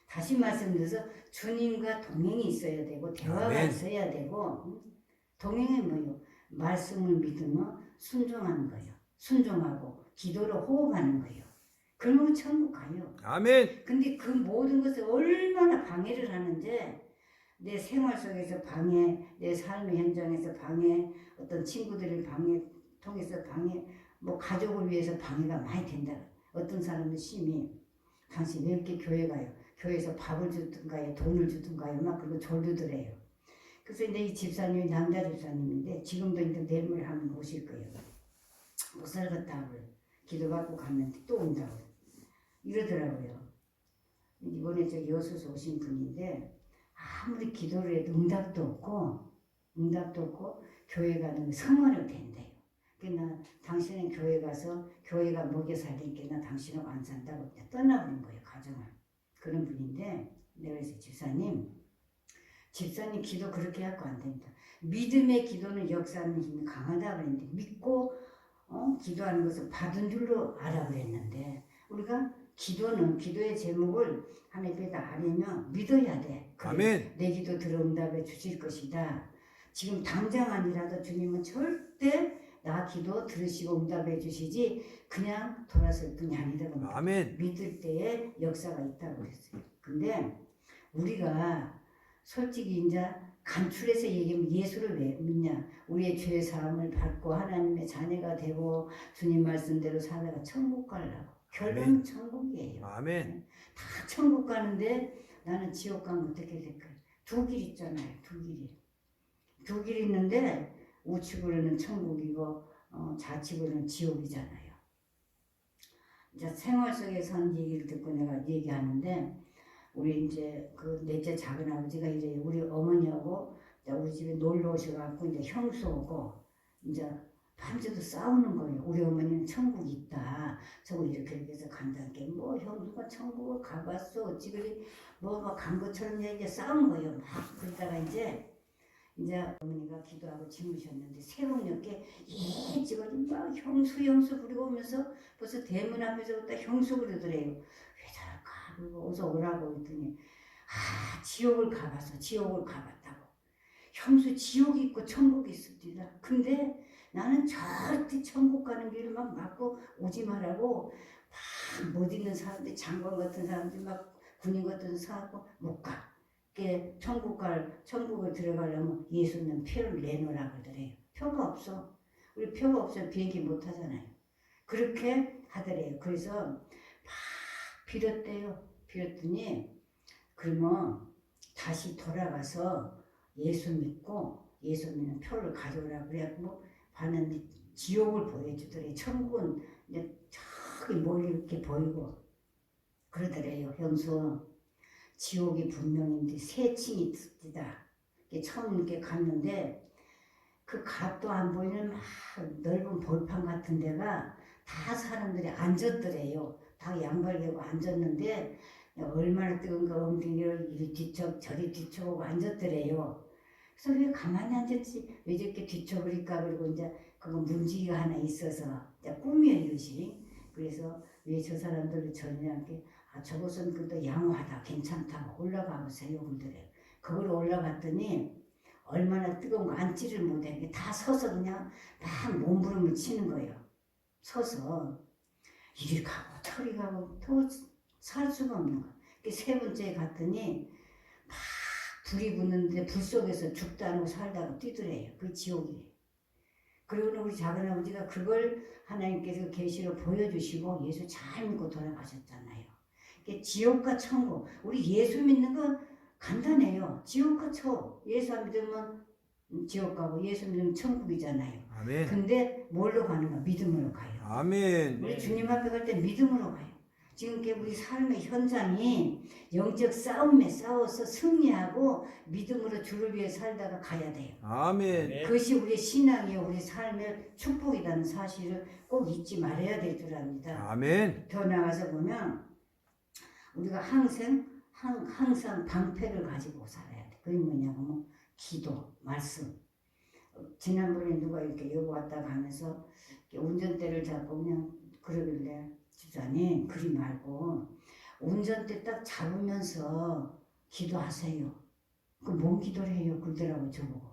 Speaker 2: 다시 말씀드려서 주님과 동행이 있어야 되고 대화가
Speaker 3: 아멘.
Speaker 2: 있어야 되고 동행이 뭐예요? 말씀을 믿으며 순종하는 거예요. 순종하고 기도로 호흡하는 거예요. 그러면 천국 가요.
Speaker 1: 아멘.
Speaker 2: 근데 그 모든 것을 얼마나 방해를 하는지, 내 생활 속에서 방해, 내 삶의 현장에서 방해, 어떤 친구들의 방해 통해서 방해, 뭐 가족을 위해서 방해가 많이 된다. 어떤 사람은 심히 당신 왜 이렇게 교회 가요? 교회에서 밥을 주든가요, 돈을 주든가요, 막 그리고 졸르더래요. 그래서 이제 이 집사님이 남자 집사님인데 지금도 이제 내일 하면 오실 거예요. 못 살겠다고 기도받고 갔는데 또 온다고 이러더라고요. 이번에 저 여수에서 오신 분인데 아무리 기도를 해도 응답도 없고 교회 가는 성원을 된대요. 그러니까 당신은 교회 가서 교회가 먹여 살리니까 당신하고 안 산다고 떠나버린 거예요, 가정을. 그런 분인데 내가 그래서 집사님 기도 그렇게 하고 안 된다. 믿음의 기도는 역사하는 힘이 강하다 그랬는데 믿고 기도하는 것을 받은 줄로 알아 그랬는데 우리가 기도의 제목을 하나님께 아뢰면 믿어야 돼. 그래,
Speaker 1: 아멘.
Speaker 2: 내 기도 들어 응답해 주실 것이다. 지금 당장 아니라도 주님은 절대 나 기도 들으시고 응답해 주시지 그냥 돌아설 뿐이 아니라고
Speaker 1: 아멘.
Speaker 2: 믿을 때에 역사가 있다고 그랬어요. 근데 우리가 솔직히 이제 간추려서 얘기하면 예수를 왜 믿냐? 우리의 죄 사함을 받고 하나님의 자녀가 되고 주님 말씀대로 살다가 천국 가려고. 결론은 천국이에요.
Speaker 1: 아멘.
Speaker 2: 다 천국 가는데 나는 지옥 가면 어떻게 될까요? 두 길 있잖아요. 두 길 있는데 우측으로는 천국이고 좌측으로는 지옥이잖아요. 이제 생활 속에서 얘기를 듣고 내가 얘기하는데 우리 이제 그 넷째 작은 아버지가 이제 우리 어머니하고 우리 집에 놀러 오셔갖고 이제 형수 오고 이제 밤새도 싸우는 거예요. 우리 어머니는 천국 있다. 저거 이렇게 해서 간다니까 뭐 형수가 천국을 가봤어. 어찌 그리 뭐막 간 것처럼 이제 싸우는 거예요. 막 그러다가 이제 어머니가 기도하고 주무셨는데 새벽녘에 일찍 막 형수 부르고 오면서 벌써 대문 앞에서부터 형수 부르더래요. 왜 저럴까? 그리고 어서 오라고 했더니 지옥을 가봤다고. 형수 지옥이 있고 천국이 있습니다. 근데 나는 절대 천국 가는 길을 막 막고 오지 말라고 막 못 있는 사람들, 장관 같은 사람들 막 군인 같은 사람들 못 가. 천국을 들어가려면 예수님 표를 내놓으라 그러더래요. 표가 없어. 우리 표가 없어서 비행기 못 하잖아요. 그렇게 하더래요. 그래서 막 빌었더니 그러면 다시 돌아가서 예수 믿고 예수 믿는 표를 가져오라 그래갖고 봤는데 지옥을 보여주더래요. 천국은 이제 저기 멀리 이렇게 보이고 그러더래요. 형수 지옥이 분명인데 세 층이 있다. 처음 이렇게 갔는데 그 갓도 안 보이는 막 넓은 벌판 같은 데가 다 사람들이 앉았더래요. 다 양발 개고 앉았는데 얼마나 뜨거운가 엉덩이를 이리 뒤척 저리 뒤척하고 앉았더래요. 그래서 왜 가만히 앉았지? 왜 저렇게 뒤척을까? 그리고 이제 그거 문지기가 하나 있어서 꿈이에요 이것이. 그래서 왜 저 사람들을 전이한테 저것은 그래도 양호하다 괜찮다고 올라가 보세요 그러더래요. 그걸 올라갔더니 얼마나 뜨거운 거 앉지를 못해. 다 서서 그냥 막 몸부림을 치는 거예요. 서서 이리 가고 털이 가고 또 살 수가 없는 거예요. 세 번째에 갔더니 막 불이 붙는데 불 속에서 죽다 않고 살다가 뛰더래요. 그 지옥이. 그리고는 우리 작은아버지가 그걸 하나님께서 계시로 보여주시고 예수 잘 믿고 돌아가셨잖아요. 지옥과 천국. 우리 예수 믿는 건 간단해요. 지옥과 천국. 예수 안 믿으면 지옥 가고 예수 믿으면 천국이잖아요.
Speaker 1: 아멘.
Speaker 2: 근데 뭘로 가는가? 믿음으로 가요.
Speaker 1: 아멘.
Speaker 2: 우리 주님 앞에 갈 때 믿음으로 가요. 지금 우리 삶의 현장이 영적 싸움에 싸워서 승리하고 믿음으로 주를 위해 살다가 가야 돼요.
Speaker 1: 아멘.
Speaker 2: 그것이 우리의 신앙이요 우리 삶의 축복이라는 사실을 꼭 잊지 말아야 될 줄 압니다.
Speaker 1: 아멘.
Speaker 2: 더 나아가서 보면 우리가 항상 방패를 가지고 살아야 돼. 그게 뭐냐면 기도, 말씀. 지난번에 누가 이렇게 여기 왔다 가면서 운전대를 잡고 그냥 그러길래 집사님 그리 말고 운전대 딱 잡으면서 기도하세요. 그 뭔 기도를 해요? 그러더라고 저보고.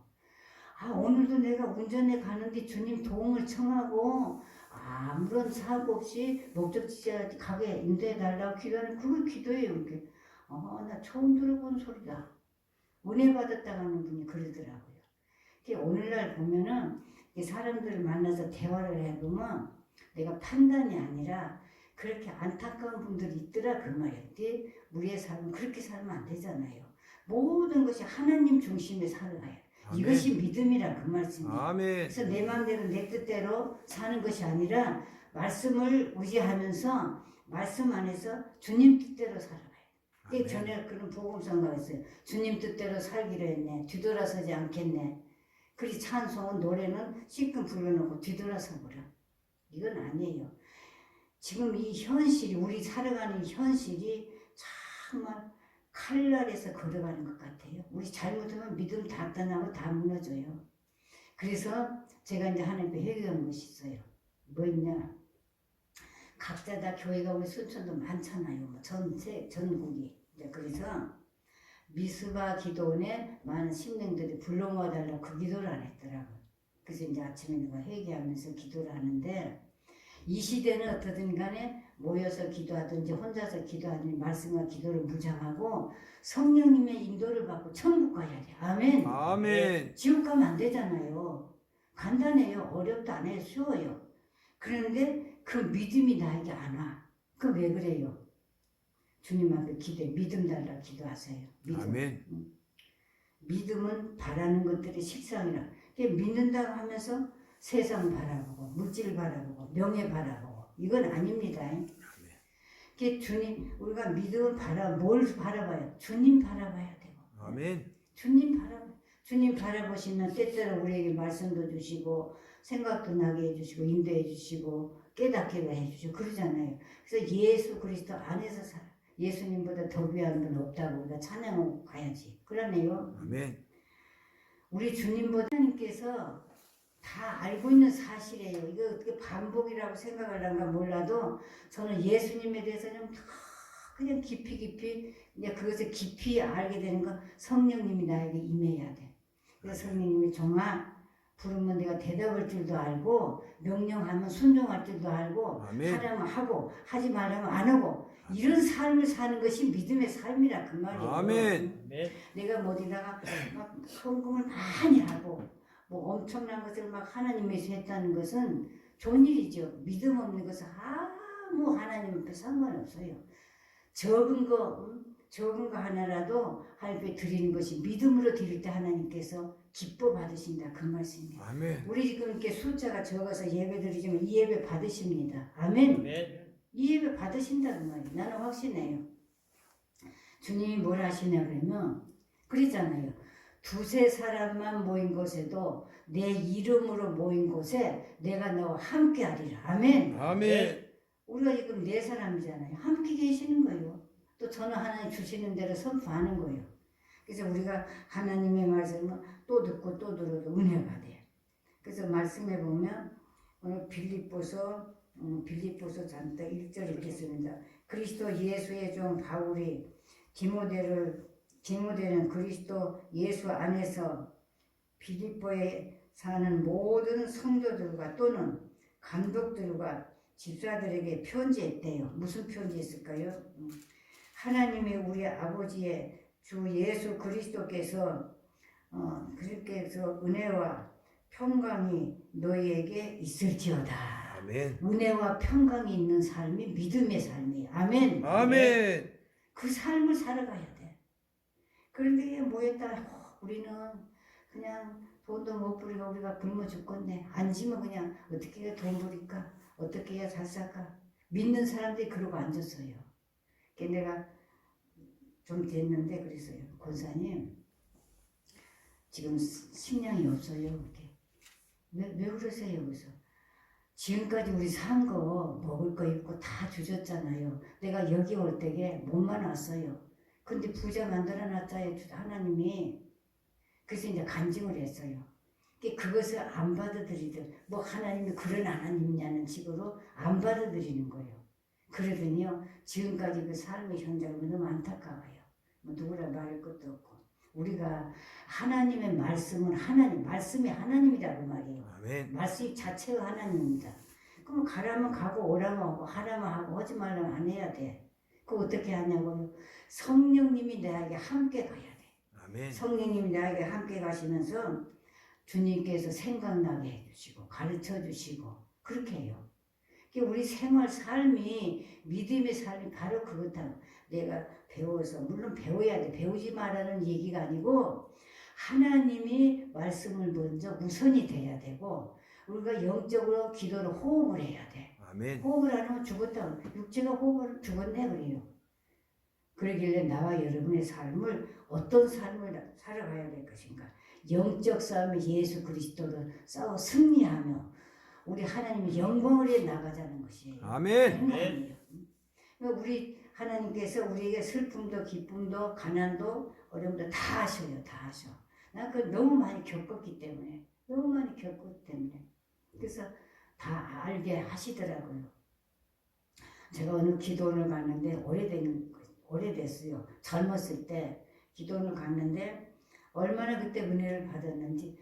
Speaker 2: 오늘도 내가 운전해 가는데 주님 도움을 청하고 아무런 사고 없이 목적지에 가게 인도해달라고 기도하는 그걸 기도해요. 이렇게. 나 처음 들어본 소리다. 은혜 받았다고 하는 분이 그러더라고요. 오늘날 보면은 사람들을 만나서 대화를 해보면 내가 판단이 아니라 그렇게 안타까운 분들이 있더라 그 말이야. 우리의 삶은 그렇게 살면 안 되잖아요. 모든 것이 하나님 중심에 살아야.
Speaker 1: 아멘.
Speaker 2: 이것이 믿음이라 그 말씀이에요.
Speaker 1: 아멘.
Speaker 2: 그래서 내 마음대로 내 뜻대로 사는 것이 아니라 말씀을 의지하면서 말씀 안에서 주님 뜻대로 살아가요.
Speaker 1: 아멘.
Speaker 2: 전에 그런 복음성가가 있어요. 주님 뜻대로 살기로 했네. 뒤돌아서지 않겠네. 그리 찬송은 노래는 실컷 불러놓고 뒤돌아서 버려. 이건 아니에요. 지금 이 현실이 우리 살아가는 현실이 정말 칼날에서 걸어가는 것 같아요. 우리 잘못하면 믿음 다 떠나고 다 무너져요. 그래서 제가 이제 하나님께 회개한 것이 있어요. 뭐 있냐? 각자 다 교회가 우리 순천도 많잖아요. 뭐 전국이. 그래서 미스바 기도원에 많은 신명들이 불러 모아달라고 그 기도를 안 했더라고요. 그래서 이제 아침에 내가 회개하면서 기도를 하는데 이 시대는 어떻든 간에 모여서 기도하든지 혼자서 기도하든지 말씀과 기도를 무장하고 성령님의 인도를 받고 천국 가야 돼. 아멘.
Speaker 1: 아멘.
Speaker 2: 지옥 가면 안 되잖아요. 간단해요. 어렵도 안 해요. 쉬워요. 그런데 그 믿음이 나에게 안 와. 그 왜 그래요? 주님 앞에 기도해. 믿음 달라 기도하세요. 믿음.
Speaker 1: 아멘.
Speaker 2: 믿음은 바라는 것들이 실상이라. 믿는다고 하면서 세상 바라보고 물질 바라보고 명예 바라보고 이건 아닙니다. 주님 우리가 믿음을 뭘 바라봐요? 주님 바라봐야 되고.
Speaker 1: 아멘.
Speaker 2: 주님 바라보시면 때때로 우리에게 말씀도 주시고 생각도 나게 해주시고 인도해 주시고 깨닫게 해주시고 그러잖아요. 그래서 예수 그리스도 안에서 살아. 예수님보다 더 귀한 분 없다고 우리가 찬양하고 가야지. 그러네요.
Speaker 1: 아멘.
Speaker 2: 우리 주님보다 하나님께서 다 알고 있는 사실이에요. 이거 어떻게 반복이라고 생각하려는가 몰라도 저는 예수님에 대해서는 다 그냥 깊이 이제 그것을 깊이 알게 되는 건 성령님이 나에게 임해야 돼. 그래서 성령님이 정말 부르면 내가 대답할 줄도 알고 명령하면 순종할 줄도 알고
Speaker 1: 아멘.
Speaker 2: 하라면 하고 하지 말라면 안 하고 이런 삶을 사는 것이 믿음의 삶이라 그 말이에요.
Speaker 1: 아멘.
Speaker 2: 내가 어디다가 막 헌금을 많이 하고 뭐 엄청난 것을 막 하나님에서 했다는 것은 좋은 일이죠. 믿음 없는 것은 아무 하나님 앞에 상관없어요. 적은 거 하나라도 하나님께 드리는 것이 믿음으로 드릴 때 하나님께서 기뻐 받으신다 그 말씀입니다.
Speaker 1: 아멘.
Speaker 2: 우리 지금 이렇게 숫자가 적어서 예배 드리지만 이 예배 받으십니다. 아멘. 이 예배 받으신다 그 말이에요. 나는 확신해요. 주님이 뭘 하시냐 그러면 그러잖아요. 두세 사람만 모인 곳에도 내 이름으로 모인 곳에 내가 너와 함께 하리라. 아멘.
Speaker 1: 아멘.
Speaker 2: 우리가 지금 네 사람이잖아요. 함께 계시는 거예요. 또 저는 하나님 주시는 대로 선포하는 거예요. 그래서 우리가 하나님의 말씀을 또 듣고 또 들어도 은혜가 돼. 그래서 말씀해 보면 오늘 빌립보서 잠깐 1절 읽겠습니다. 그리스도 예수의 종 바울이 디모데는 그리스도 예수 안에서 빌립보에 사는 모든 성도들과 또는 감독들과 집사들에게 편지했대요. 무슨 편지했을까요? 하나님의 우리 아버지의 주 예수 그리스도께서 그렇게 해서 은혜와 평강이 너희에게 있을지어다.
Speaker 1: 아멘.
Speaker 2: 은혜와 평강이 있는 삶이 믿음의 삶이에요. 아멘.
Speaker 1: 아멘.
Speaker 2: 그 삶을 살아가야 돼. 그런데 뭐였다? 우리는 그냥 돈도 못 벌이고 우리가 굶어 죽겠네. 앉으면 그냥 어떻게 해야 돈 벌일까? 어떻게 해야 잘 살까? 믿는 사람들이 그러고 앉았어요. 내가 좀 됐는데 그랬어요. 권사님 지금 식량이 없어요. 이렇게. 왜 그러세요? 그래서 지금까지 우리 산 거 먹을 거 입고 다 주셨잖아요. 내가 여기 올 때에 못만 왔어요. 근데 부자 만들어 놨잖아요. 하나님이. 그래서 이제 간증을 했어요. 그것을 안 받아들이든 뭐 하나님이 그런 하나님이냐는 식으로 안 받아들이는 거예요. 그러더니요 지금까지 그 삶의 현장은 너무 안타까워요. 뭐 누구라 말할 것도 없고 우리가 하나님의 말씀은 말씀이 하나님이라고 말이에요.
Speaker 1: 아멘.
Speaker 2: 말씀 자체가 하나님입니다. 그럼 가라면 가고 오라면 오고 하라면 하고 하지 말라면 안 해야 돼. 그거 어떻게 하냐고요. 성령님이 나에게 함께 가야 돼.
Speaker 1: 아멘.
Speaker 2: 성령님이 나에게 함께 가시면서 주님께서 생각나게 해주시고 가르쳐 주시고 그렇게 해요. 우리 생활 삶이 믿음의 삶이 바로 그렇다. 내가 배워서 물론 배워야 돼. 배우지 말라는 얘기가 아니고 하나님이 말씀을 먼저 우선이 돼야 되고 우리가 영적으로 기도로 호흡을 해야 돼.
Speaker 1: 아멘.
Speaker 2: 호흡을 안 하면 죽었다. 육체가 호흡을 죽었네 그래요. 그러길래 나와 여러분의 삶을 어떤 삶을 살아가야 될 것인가. 영적 싸움에 예수 그리스도로 싸워 승리하며 우리 하나님의 영광을 해 나가자는 것이에요.
Speaker 1: 아멘.
Speaker 2: 우리 하나님께서 우리에게 슬픔도 기쁨도 가난도 어려움도 다 하셔요. 다 하셔. 난 그걸 너무 많이 겪었기 때문에 너무 많이 겪었기 때문에 그래서 다 알게 하시더라고요. 제가 어느 기도원을 갔는데 오래됐어요. 젊었을 때 기도원을 갔는데 얼마나 그때 은혜를 받았는지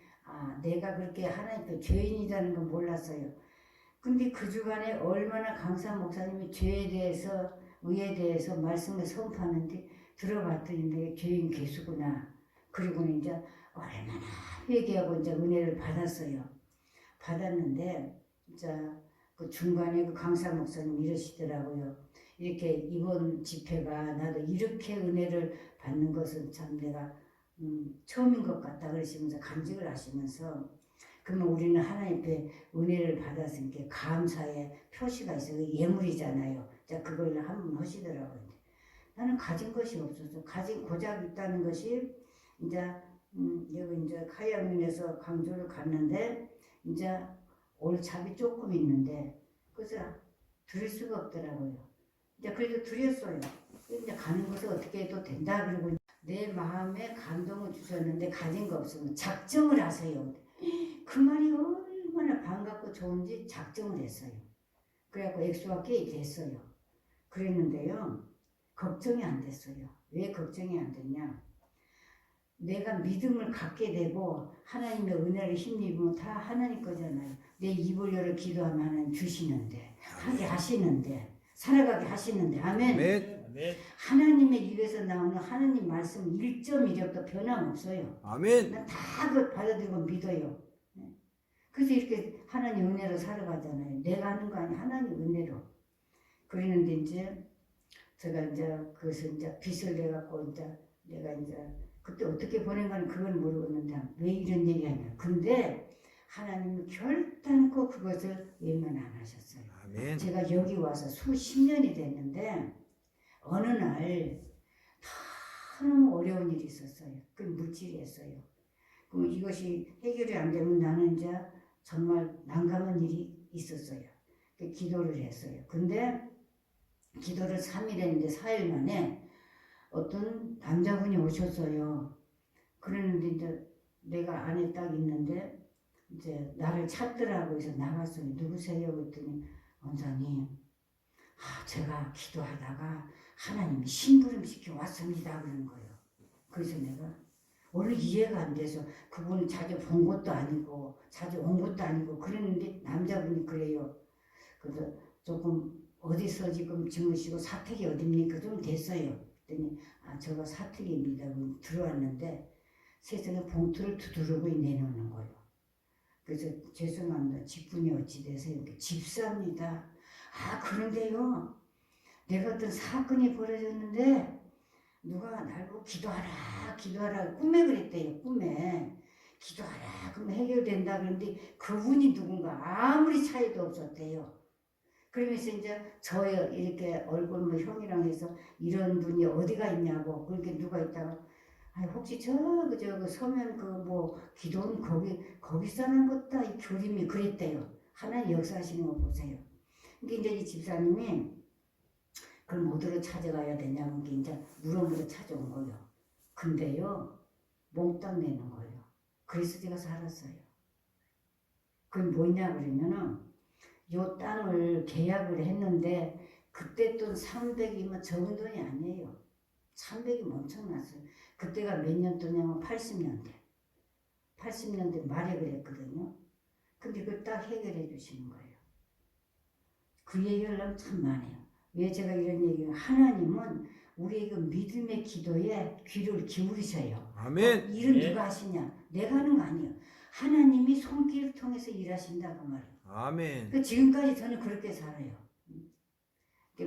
Speaker 2: 내가 그렇게 하나님께 죄인이라는 걸 몰랐어요. 근데 그 주간에 얼마나 강산 목사님이 죄에 대해서 의에 대해서 말씀을 선포하는데 들어봤더니 내가 죄인 개수구나. 그리고 이제 얼마나 회개하고 이제 은혜를 받았어요. 받았는데 이제 그 중간에 그 강산 목사님 이러시더라고요. 이렇게 이번 집회가 나도 이렇게 은혜를 받는 것은 참 내가 처음인 것 같다 그러시면서 간직을 하시면서 그러면 우리는 하나님 앞에 은혜를 받았으니까 감사의 표시가 있어요. 예물이잖아요. 자 그걸 한번 하시더라고요. 나는 가진 것이 없어서 가진 고작 있다는 것이 이제 여기 이제 카이아민에서 강조를 갔는데 이제 올 잡이 조금 있는데 그래서 드릴 수가 없더라고요. 이제 그래도 드렸어요. 이제 가는 것을 어떻게 해도 된다. 그리고 내 마음에 감동을 주셨는데 가진 거 없으면 작정을 하세요. 그 말이 얼마나 반갑고 좋은지 작정을 했어요. 그래갖고 액수가 꽤 됐어요. 그랬는데요. 걱정이 안 됐어요. 왜 걱정이 안 됐냐. 내가 믿음을 갖게 되고 하나님의 은혜를 힘입으면 다 하나님 거잖아요. 내 입을 열어 기도하면 하나님 주시는데 하게 하시는데 살아가게 하시는데 아멘.
Speaker 1: 아멘.
Speaker 2: 하나님의 입에서 나오는 하나님 말씀 1.1엽도 변함없어요.
Speaker 1: 아멘.
Speaker 2: 난 다 그걸 받아들이고 믿어요. 그래서 이렇게 하나님 은혜로 살아가잖아요. 내가 하는 거 아니야. 하나님 은혜로. 그랬는데 이제 제가 이제 그것을 이제 빚을 내갖고 이제 내가 이제 그때 어떻게 보낸가는 그건 모르겠는데 왜 이런 얘기하냐. 근데 하나님은 결단코 그것을 외면 안 하셨어요.
Speaker 1: 아멘.
Speaker 2: 제가 여기 와서 수십 년이 됐는데 어느 날 너무 어려운 일이 있었어요. 그 물질이었어요. 그럼 이것이 해결이 안 되면 나는 이제 정말 난감한 일이 있었어요. 기도를 했어요. 근데 기도를 3일 했는데 4일 만에 어떤 남자분이 오셨어요. 그랬는데 이제 내가 안에 딱 있는데 이제 나를 찾더라고. 그래서 나갔어요. 누구세요? 그랬더니 원장님, 제가 기도하다가 하나님이 심부름 시켜 왔습니다. 그러는 거예요. 그래서 내가 원래 이해가 안 돼서 그분은 자주 본 것도 아니고 자주 온 것도 아니고 그랬는데 남자분이 그래요. 그래서 조금 어디서 지금 주무시고 사택이 어딥니까? 좀 됐어요. 그랬더니 저가 사택입니다. 들어왔는데 세상에 봉투를 두드러고 내놓는 거예요. 그래서 죄송합니다. 직분이 어찌 돼서 이렇게 집사입니다. 그런데요. 내가 어떤 사건이 벌어졌는데 누가 날 보고 기도하라 꿈에 그랬대요. 꿈에 기도하라 그러면 해결된다. 그런데 그분이 누군가 아무리 차이도 없었대요. 그러면서 이제 저의 이렇게 얼굴 형이랑 해서 이런 분이 어디가 있냐고 그렇게 누가 있다가 혹시 저 서면 기도는 거기 사는 것다 이 교림이 그랬대요. 하나님 역사하시는 거 보세요. 그러니까 이제 이 집사님이 그럼 어디로 찾아가야 되냐면 이제 물어물어 찾아온 거예요. 근데요 몽땅 내는 거예요. 그래서 제가 살았어요. 그게 뭐냐 그러면은 요 땅을 계약을 했는데 그때 돈 300이면 적은 돈이 아니에요. 300이면 엄청났어요. 그때가 몇 년도냐면 80년대. 80년대 말에 그랬거든요. 근데 그걸 딱 해결해 주시는 거예요. 그 얘기를 하면 참 많아요. 왜 제가 이런 얘기를 하나님은 우리의 그 믿음의 기도에 귀를 기울이셔요.
Speaker 1: 아멘.
Speaker 2: 일은
Speaker 3: 예.
Speaker 2: 누가 하시냐? 내가 하는 거 아니에요. 하나님이 손길을 통해서 일하신다 그 말이에요.
Speaker 1: 아멘.
Speaker 2: 그 지금까지 저는 그렇게 살아요.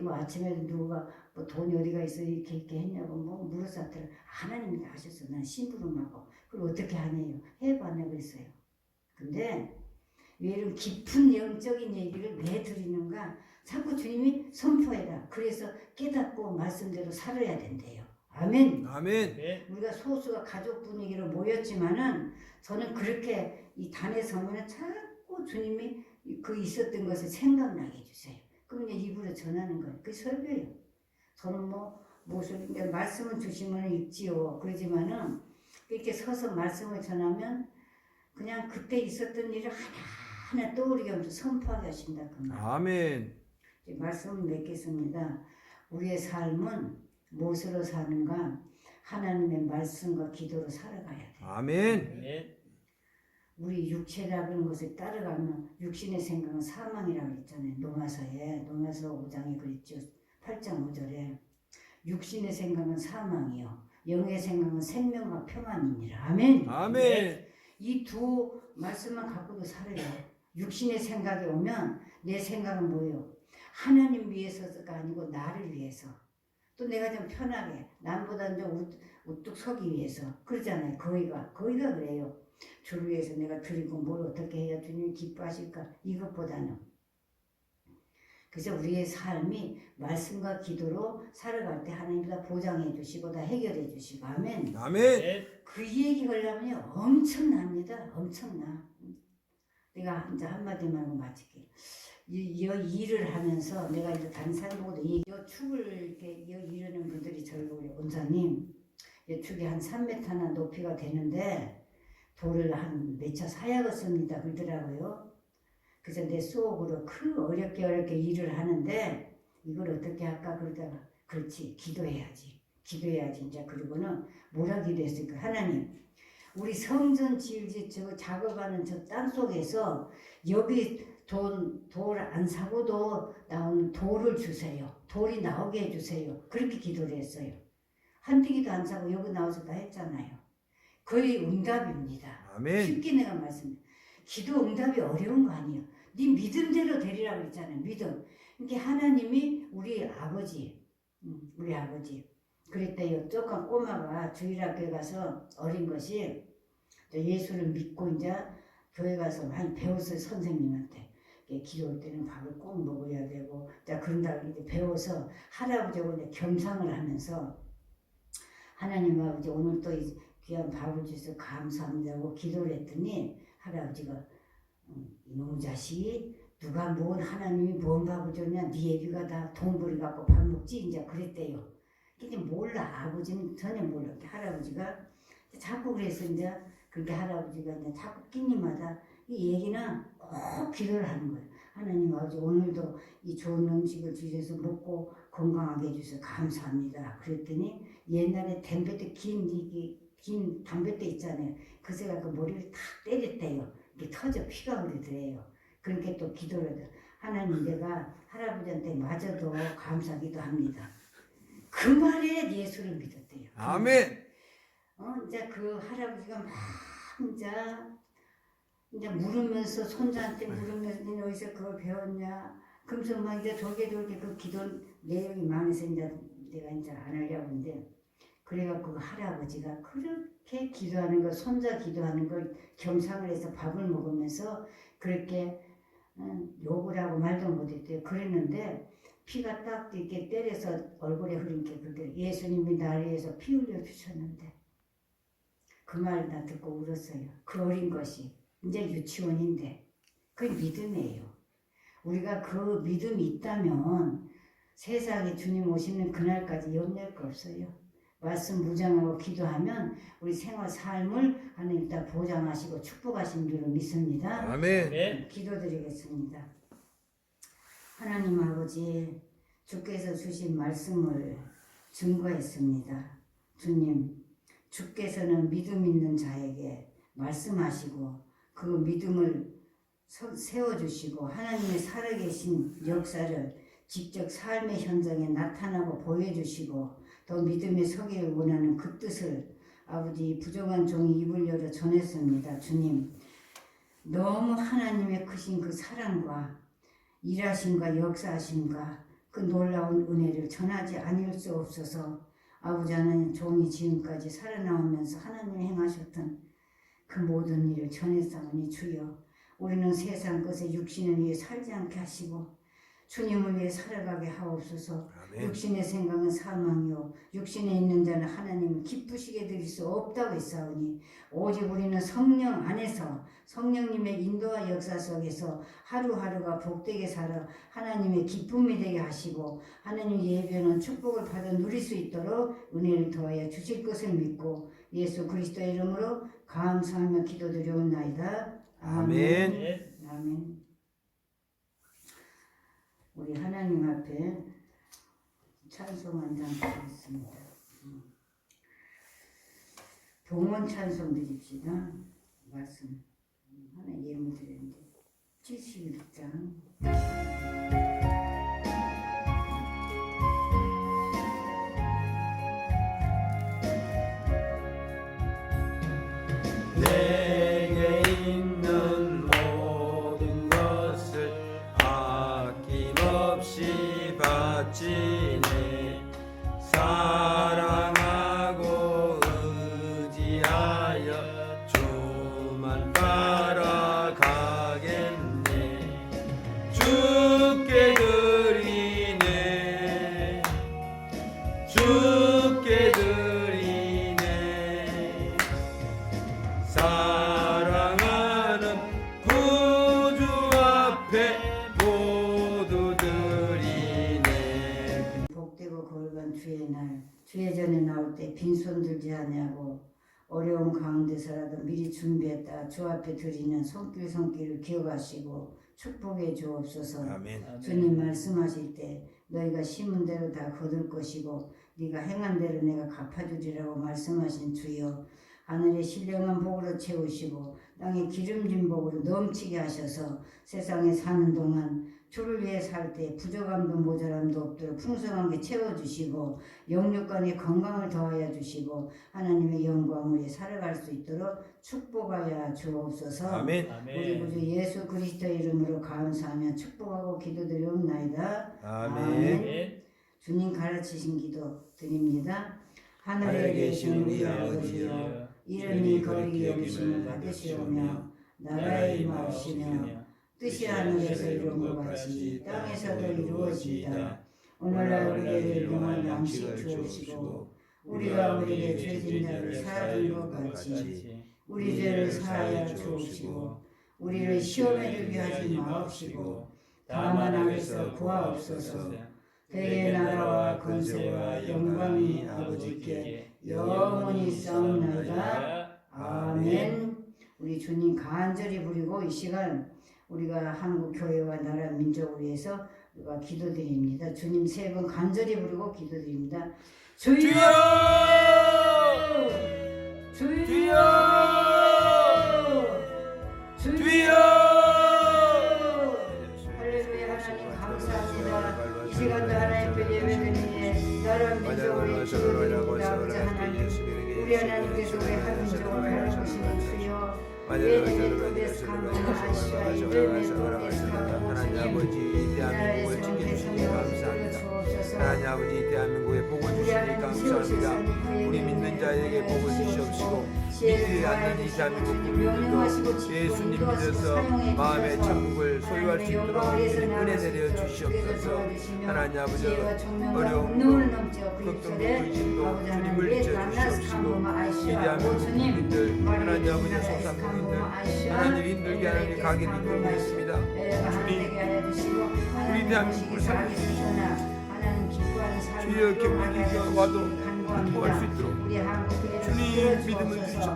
Speaker 2: 뭐 아침에 누가 뭐 돈이 어디가 있어 이렇게 했냐고 뭐 물었었더라. 하나님이 다 하셨어. 난 심부름하고 그걸 어떻게 하냐요. 해봤네 그랬어요. 근데 왜 이런 깊은 영적인 얘기를 왜 드리는가? 자꾸 주님이 선포해라. 그래서 깨닫고 말씀대로 살아야 된대요. 아멘.
Speaker 1: 아멘.
Speaker 3: 예.
Speaker 2: 우리가 소수가 가족 분위기로 모였지만은 저는 그렇게 이 단에 서면은 자꾸 주님이 그 있었던 것을 생각나게 해주세요. 그럼 이제 입으로 전하는 거예요. 그게 설교예요. 저는 뭐 무슨 말씀을 주시면 읽지요. 그러지만은 이렇게 서서 말씀을 전하면 그냥 그때 있었던 일을 하나하나 떠오르게 하면서 선포하게 하신다 그 말.
Speaker 1: 아멘.
Speaker 2: 말씀을 맺겠습니다. 우리의 삶은 무엇으로 사는가? 하나님의 말씀과 기도로 살아가야 돼.
Speaker 1: 아멘.
Speaker 3: 예.
Speaker 2: 우리 육체라는 것을 따라가면 육신의 생각은 사망이라고 했잖아요. 노마서 5장에 그랬죠. 8장 5절에 육신의 생각은 사망이요 영의 생각은 생명과 평안이니라. 아멘.
Speaker 1: 아멘.
Speaker 2: 이 두 말씀만 갖고도 살아요. 육신의 생각이 오면 내 생각은 뭐예요? 하나님 위해서가 아니고 나를 위해서. 또 내가 좀 편하게 남보다 좀 우뚝 서기 위해서 그러잖아요. 거의가 그래요. 주를 위해서 내가 드리고 뭘 어떻게 해야 주님이 기뻐하실까 이것보다는. 그래서 우리의 삶이 말씀과 기도로 살아갈 때 하나님이 다 보장해 주시고 다 해결해 주시고 아멘.
Speaker 1: 아멘.
Speaker 3: 예.
Speaker 2: 그 얘기 걸려면요 엄청납니다. 엄청나. 내가 이제 한마디만 하고 마칠게. 이 일을 하면서 내가 이제 다른 사람보고도 이 축을 이렇게 이르는 분들이 저를 그래요. 원사님, 이 축이 한 3m나 높이가 되는데 돌을 한 몇 차 사야겠습니다. 그러더라고요. 그래서 내 속으로 어렵게 일을 하는데 이걸 어떻게 할까 그러다가 그렇지 기도해야지 이제 그러고는 뭐라 기도했을까? 하나님, 우리 성전 지을 저 작업하는 저 땅 속에서 여기 돌 안 사고도 나오는 돌을 주세요. 돌이 나오게 해주세요. 그렇게 기도를 했어요. 한 띠기도 안 사고 여기 나와서 다 했잖아요. 거의 응답입니다.
Speaker 1: 아멘.
Speaker 2: 쉽게 내가 말씀드려요. 기도 응답이 어려운 거 아니에요. 네 믿음대로 되리라고 그랬잖아요. 믿음. 이게 하나님이 우리 아버지 그랬대요. 조금 꼬마가 주일학교에 가서 어린 것이 예수를 믿고 이제 교회 가서 많이 배웠어요. 선생님한테. 기도할 때는 밥을 꼭 먹어야 되고 자 그런다고 이제 배워서 할아버지하고 이제 겸상을 하면서 하나님 아버지 오늘 또 귀한 밥을 주셔서 감사합니다고 기도를 했더니 할아버지가 이놈 자식이 누가 뭔 하나님이 뭔 밥을 줬냐 네 애비가 다 돈벌이 갖고 밥 먹지 이제 그랬대요. 근데 몰라 아버지는 전혀 몰라. 할아버지가 자꾸 그래서 이제 그렇게 할아버지가 이제 자꾸 끼니마다 이 얘기는 꼭 기도를 하는 거예요. 하나님 아버지 오늘도 이 좋은 음식을 주셔서 먹고 건강하게 해주셔서 감사합니다. 그랬더니 옛날에 담배대 긴 담배대 있잖아요. 그새가 그 머리를 탁 때렸대요. 이게 터져 피가 흐르더래요. 그렇게 또 기도를 해요. 하나님 내가 할아버지한테 맞아도 감사기도 합니다. 그 말에 예수를 믿었대요.
Speaker 1: 아멘.
Speaker 2: 이제 그 할아버지가 막 이제 물으면서 손자한테 물으면서 너 어디서 그걸 배웠냐? 그러면서 막 이제 돌게 그 기도 내용이 많아서 이제 내가 이제 안 하려고 하는데 그래갖고 그 할아버지가 그렇게 기도하는 거 손자 기도하는 걸 겸상을 해서 밥을 먹으면서 그렇게 욕을 하고 말도 못했대요. 그랬는데 피가 딱 이렇게 때려서 얼굴에 흐린 게 그게 예수님이 나를 위해서 피 흘려 주셨는데 그 말 나 듣고 울었어요. 그 어린 것이 이제 유치원인데 그게 믿음이에요. 우리가 그 믿음이 있다면 세상에 주님 오시는 그날까지 염려할 거 없어요. 말씀 무장하고 기도하면 우리 생활 삶을 하나님 다 보장하시고 축복하신 줄로 믿습니다.
Speaker 1: 아멘.
Speaker 3: 예.
Speaker 2: 기도드리겠습니다. 하나님 아버지 주께서 주신 말씀을 증거했습니다. 주님 주께서는 믿음 있는 자에게 말씀하시고 그 믿음을 세워주시고 하나님의 살아계신 역사를 직접 삶의 현장에 나타나고 보여주시고 더 믿음에 서기를 원하는 그 뜻을 아버지 부족한 종이 입을 열어 전했습니다. 주님 너무 하나님의 크신 그 사랑과 일하심과 역사하심과 그 놀라운 은혜를 전하지 아니할 수 없어서 아버지 하나님 종이 지금까지 살아나오면서 하나님이 행하셨던 그 모든 일을 전했사오니 주여 우리는 세상 것에 육신을 위해 살지 않게 하시고 주님을 위해 살아가게 하옵소서.
Speaker 1: 아멘.
Speaker 2: 육신의 생각은 사망이요 육신에 있는 자는 하나님을 기쁘시게 드릴 수 없다고 했사오니 오직 우리는 성령 안에서 성령님의 인도와 역사 속에서 하루하루가 복되게 살아 하나님의 기쁨이 되게 하시고 하나님 예배는 축복을 받아 누릴 수 있도록 은혜를 더하여 주실 것을 믿고 예수 그리스도의 이름으로 감사하며 기도드리옵나이다.
Speaker 1: 아멘.
Speaker 2: 아멘. 우리 하나님 앞에 찬송 한 장 드리겠습니다. 봉헌 찬송 드립시다. 말씀 하나 예물 드렸는데 71장
Speaker 1: 내게 있는 모든 것을 아낌없이 바치네 사랑하고 의지하여 주만 따라가겠네 주께 드리네 주께 드리네 사랑하는 구주 앞에 모두 드리네.
Speaker 2: 복되고 거룩한 주의 날 주의 전에 나올 때 빈손 들지 아니하고 어려운 가운데서라도 미리 준비했다 주 앞에 드리는 손길을 기억하시고 축복해 주옵소서.
Speaker 1: 아멘.
Speaker 2: 주님 말씀하실 때 너희가 심은 대로 다 거둘 것이고 네가 행한 대로 내가 갚아주리라고 말씀하신 주여 하늘의 신령한 복으로 채우시고 땅의 기름진 복으로 넘치게 하셔서 세상에 사는 동안 주를 위해 살 때 부족함도 모자람도 없도록 풍성하게 채워주시고 영육간의 건강을 더하여 주시고 하나님의 영광을 위해 살아갈 수 있도록 축복하여 주옵소서.
Speaker 1: 아멘.
Speaker 2: 우리 구주 예수 그리스도의 이름으로 감사하며 축복하고 기도드리옵나이다.
Speaker 1: 아멘.
Speaker 2: 주님 가르치신 기도 드립니다. 하늘에 계신 우리 아버지여 이름이 거룩히 여기심을 받으시오며 나라의 임하옵시며 뜻이 하늘에서 이룬 것 같이 땅에서도 이루어지이다. 오늘날 우리에게 일용할 양식 주옵시고 우리가 우리에게 죄진 자를 사하는 것 같이 우리 죄를 사하여 주옵시고 우리를 시험에 들게 하지 마옵시고 다만 악에서 구하옵소서. 대의 나라와 권세와 영광이 아버지께 영원히 있사옵나이다. 아멘. 우리 주님 간절히 부리고 이 시간 우리가 한국 교회와 나라 민족을 위해서 우리가 기도드립니다. 주님 세 번 간절히 부르고 기도드립니다. 주여! 주여! 주여!
Speaker 1: 주여!
Speaker 2: 할렐루야. 하나님 감사합니다. 이 시간도 하나님께 예배드리니 나라 민족을 위해 기도드립니다. 아버지 하나님 우리 하나님께서 우리 한 민족을 바라보시는 주여
Speaker 1: 하나님 아버지 대한민국을 지켜주시니 감사합니다. 하나님 아버지 대한민국에 복을 주시니 감사합니다. 우리 믿는 자에게 복을 주시옵시고 믿지 않는 이 대한민국 국민들도 예수님 믿어서 마음의 천국을 소유할 수 있도록 주님 은혜 내려 주시옵소서. 하나님 아버지 어려움도 걱정도 불신도 주님을 지어주시옵시고 이 대한민국 국민들 하나님 아버지 소상공인들 하나님 힘들게 하는 가게를 이끌고 있습니다. 주님 우리 대한민국을 살려주시고 주여 경기가 와도 통할 수 있도록 주님 믿음을 주시옵소서.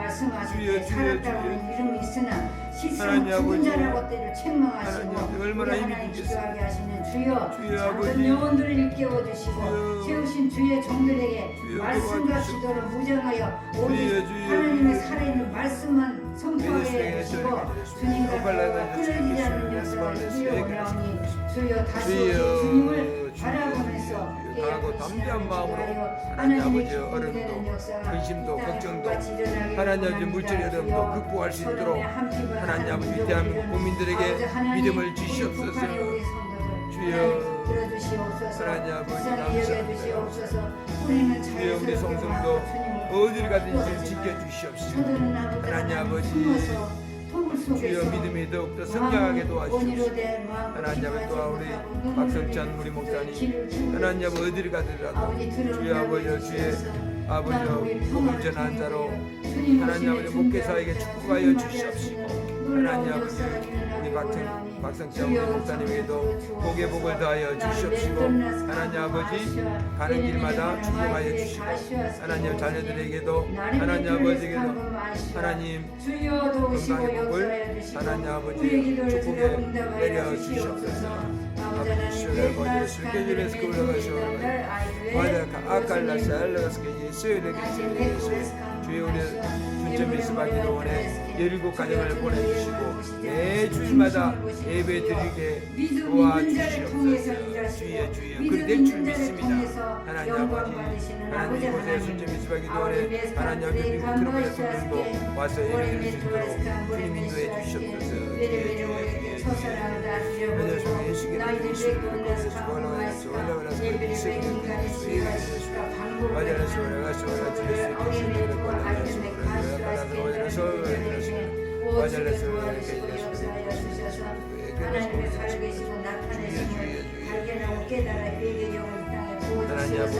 Speaker 2: 말씀하실
Speaker 1: 주여,
Speaker 2: 때
Speaker 1: 주여,
Speaker 2: 살았다고
Speaker 1: 주여.
Speaker 2: 하는 이름이 있으나 실상
Speaker 1: 하나님
Speaker 2: 죽은
Speaker 1: 아버지,
Speaker 2: 자라고 때를 책망하시고
Speaker 1: 하나님 아버지, 얼마나
Speaker 2: 우리
Speaker 1: 힘이
Speaker 2: 하나님
Speaker 1: 들겠습니까?
Speaker 2: 기도하게 하시는 주여
Speaker 1: 주여
Speaker 2: 작은
Speaker 1: 아버지.
Speaker 2: 영혼들을 일깨워 주시고
Speaker 1: 주여.
Speaker 2: 세우신 주의 종들에게
Speaker 1: 주여,
Speaker 2: 말씀과
Speaker 1: 도와주시옵소서.
Speaker 2: 기도를 무장하여 오직
Speaker 1: 주여, 주여,
Speaker 2: 하나님의
Speaker 1: 주여.
Speaker 2: 살아있는 말씀만 선포하게
Speaker 1: 주여,
Speaker 2: 해주시고
Speaker 1: 주여,
Speaker 2: 주님과
Speaker 1: 주여.
Speaker 2: 끊어지지 않는
Speaker 1: 주여,
Speaker 2: 역사를
Speaker 1: 주여.
Speaker 2: 이루어오니 주여 다시
Speaker 1: 주여,
Speaker 2: 오실 주님을
Speaker 1: 주여,
Speaker 2: 바라보면서
Speaker 1: 주여. 강하고 담대한 마음으로 하나님
Speaker 2: 하나님의
Speaker 1: 아버지 어려움도,
Speaker 2: 기쁨되는 역사가
Speaker 1: 근심도,
Speaker 2: 이 땅에
Speaker 1: 걱정도,
Speaker 2: 똑같이 일어나기를
Speaker 1: 하나님 아버지
Speaker 2: 원합니다.
Speaker 1: 물질 어려움도
Speaker 2: 주여,
Speaker 1: 극복할 수 있도록
Speaker 2: 소돔의 한 핍을
Speaker 1: 하나님
Speaker 2: 하는
Speaker 1: 아버지
Speaker 2: 민족을
Speaker 1: 대한민국
Speaker 2: 이루는
Speaker 1: 국민들에게
Speaker 2: 아버지 하나님,
Speaker 1: 믿음을
Speaker 2: 우리
Speaker 1: 주시옵소서.
Speaker 2: 북한의 우리 성도들
Speaker 1: 주여,
Speaker 2: 하나님 들어주시옵소서.
Speaker 1: 하나님 아버지
Speaker 2: 불쌍히
Speaker 1: 감사합니다.
Speaker 2: 여겨주시옵소서. 우리는
Speaker 1: 주여, 우리
Speaker 2: 자유스럽게
Speaker 1: 성성도
Speaker 2: 주님을
Speaker 1: 어디를 가든지
Speaker 2: 또
Speaker 1: 지켜주시옵시고
Speaker 2: 저들은 나보다
Speaker 1: 하나님 아버지,
Speaker 2: 숨어서 통을 속에서
Speaker 1: 주여 믿음이 더욱더 성장하게 도와주시옵소서.
Speaker 2: 하나님
Speaker 1: 하나님 아버지 또한 우리 박성찬 우리 목사님 하나님 아버지 어디를 가더라도 주여 아버지 주의 아버지 복음 전한 자로 하나님 아버지 목회사에게 축복하여 주시옵시고 하나님 아버지 우리 박성찬 우리 목사님에게도 복의 복을 더하여 주시옵시고 하나님 아버지 가는 길마다 축복하여 주시고 하나님 자녀들에게도 하나님 아버지에게도 하나님 건강의 복을 하나님 아버지 축복에 내려 주시옵소서. Abençoe cuando su que yo les cubro la sombra. Vaya acá la sala que Yesu le 주여 우리 준점이 수박이로 원해 17가정을 보내주시고 매 주일마다 예배 드리게 도와주시옵소서. 주여 그될 줄 믿습니다. 하나님 아버지 하나님 이곳에 준점이 수박이로 원해 하나님 아버지 미국 들어가는 성도들도 와서 예배 드릴 수 있도록 주님 인도해 주시옵소서. 주여 하나님 아버지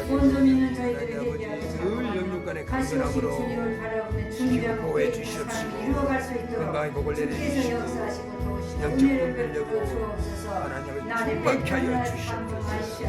Speaker 2: 본도민은 저희들이
Speaker 1: 늘 영육간의
Speaker 2: 가시 오신
Speaker 1: 강건함으로
Speaker 2: 주님을 바라보며
Speaker 1: 지키고
Speaker 2: 준비하고
Speaker 1: 보호해 주시옵시고
Speaker 2: 이루어갈 수 있도록
Speaker 1: 건강의 복을
Speaker 2: 주께서
Speaker 1: 내려주시고
Speaker 2: 역사하시고 도우시고
Speaker 1: 영적
Speaker 2: 은혜를
Speaker 1: 분별력으로
Speaker 2: 베풀어 주옵소서.
Speaker 1: 하나님 아버지
Speaker 2: 나를
Speaker 1: 충만케 하여
Speaker 2: 베풀어
Speaker 1: 주시옵소서.
Speaker 2: 감동하시오.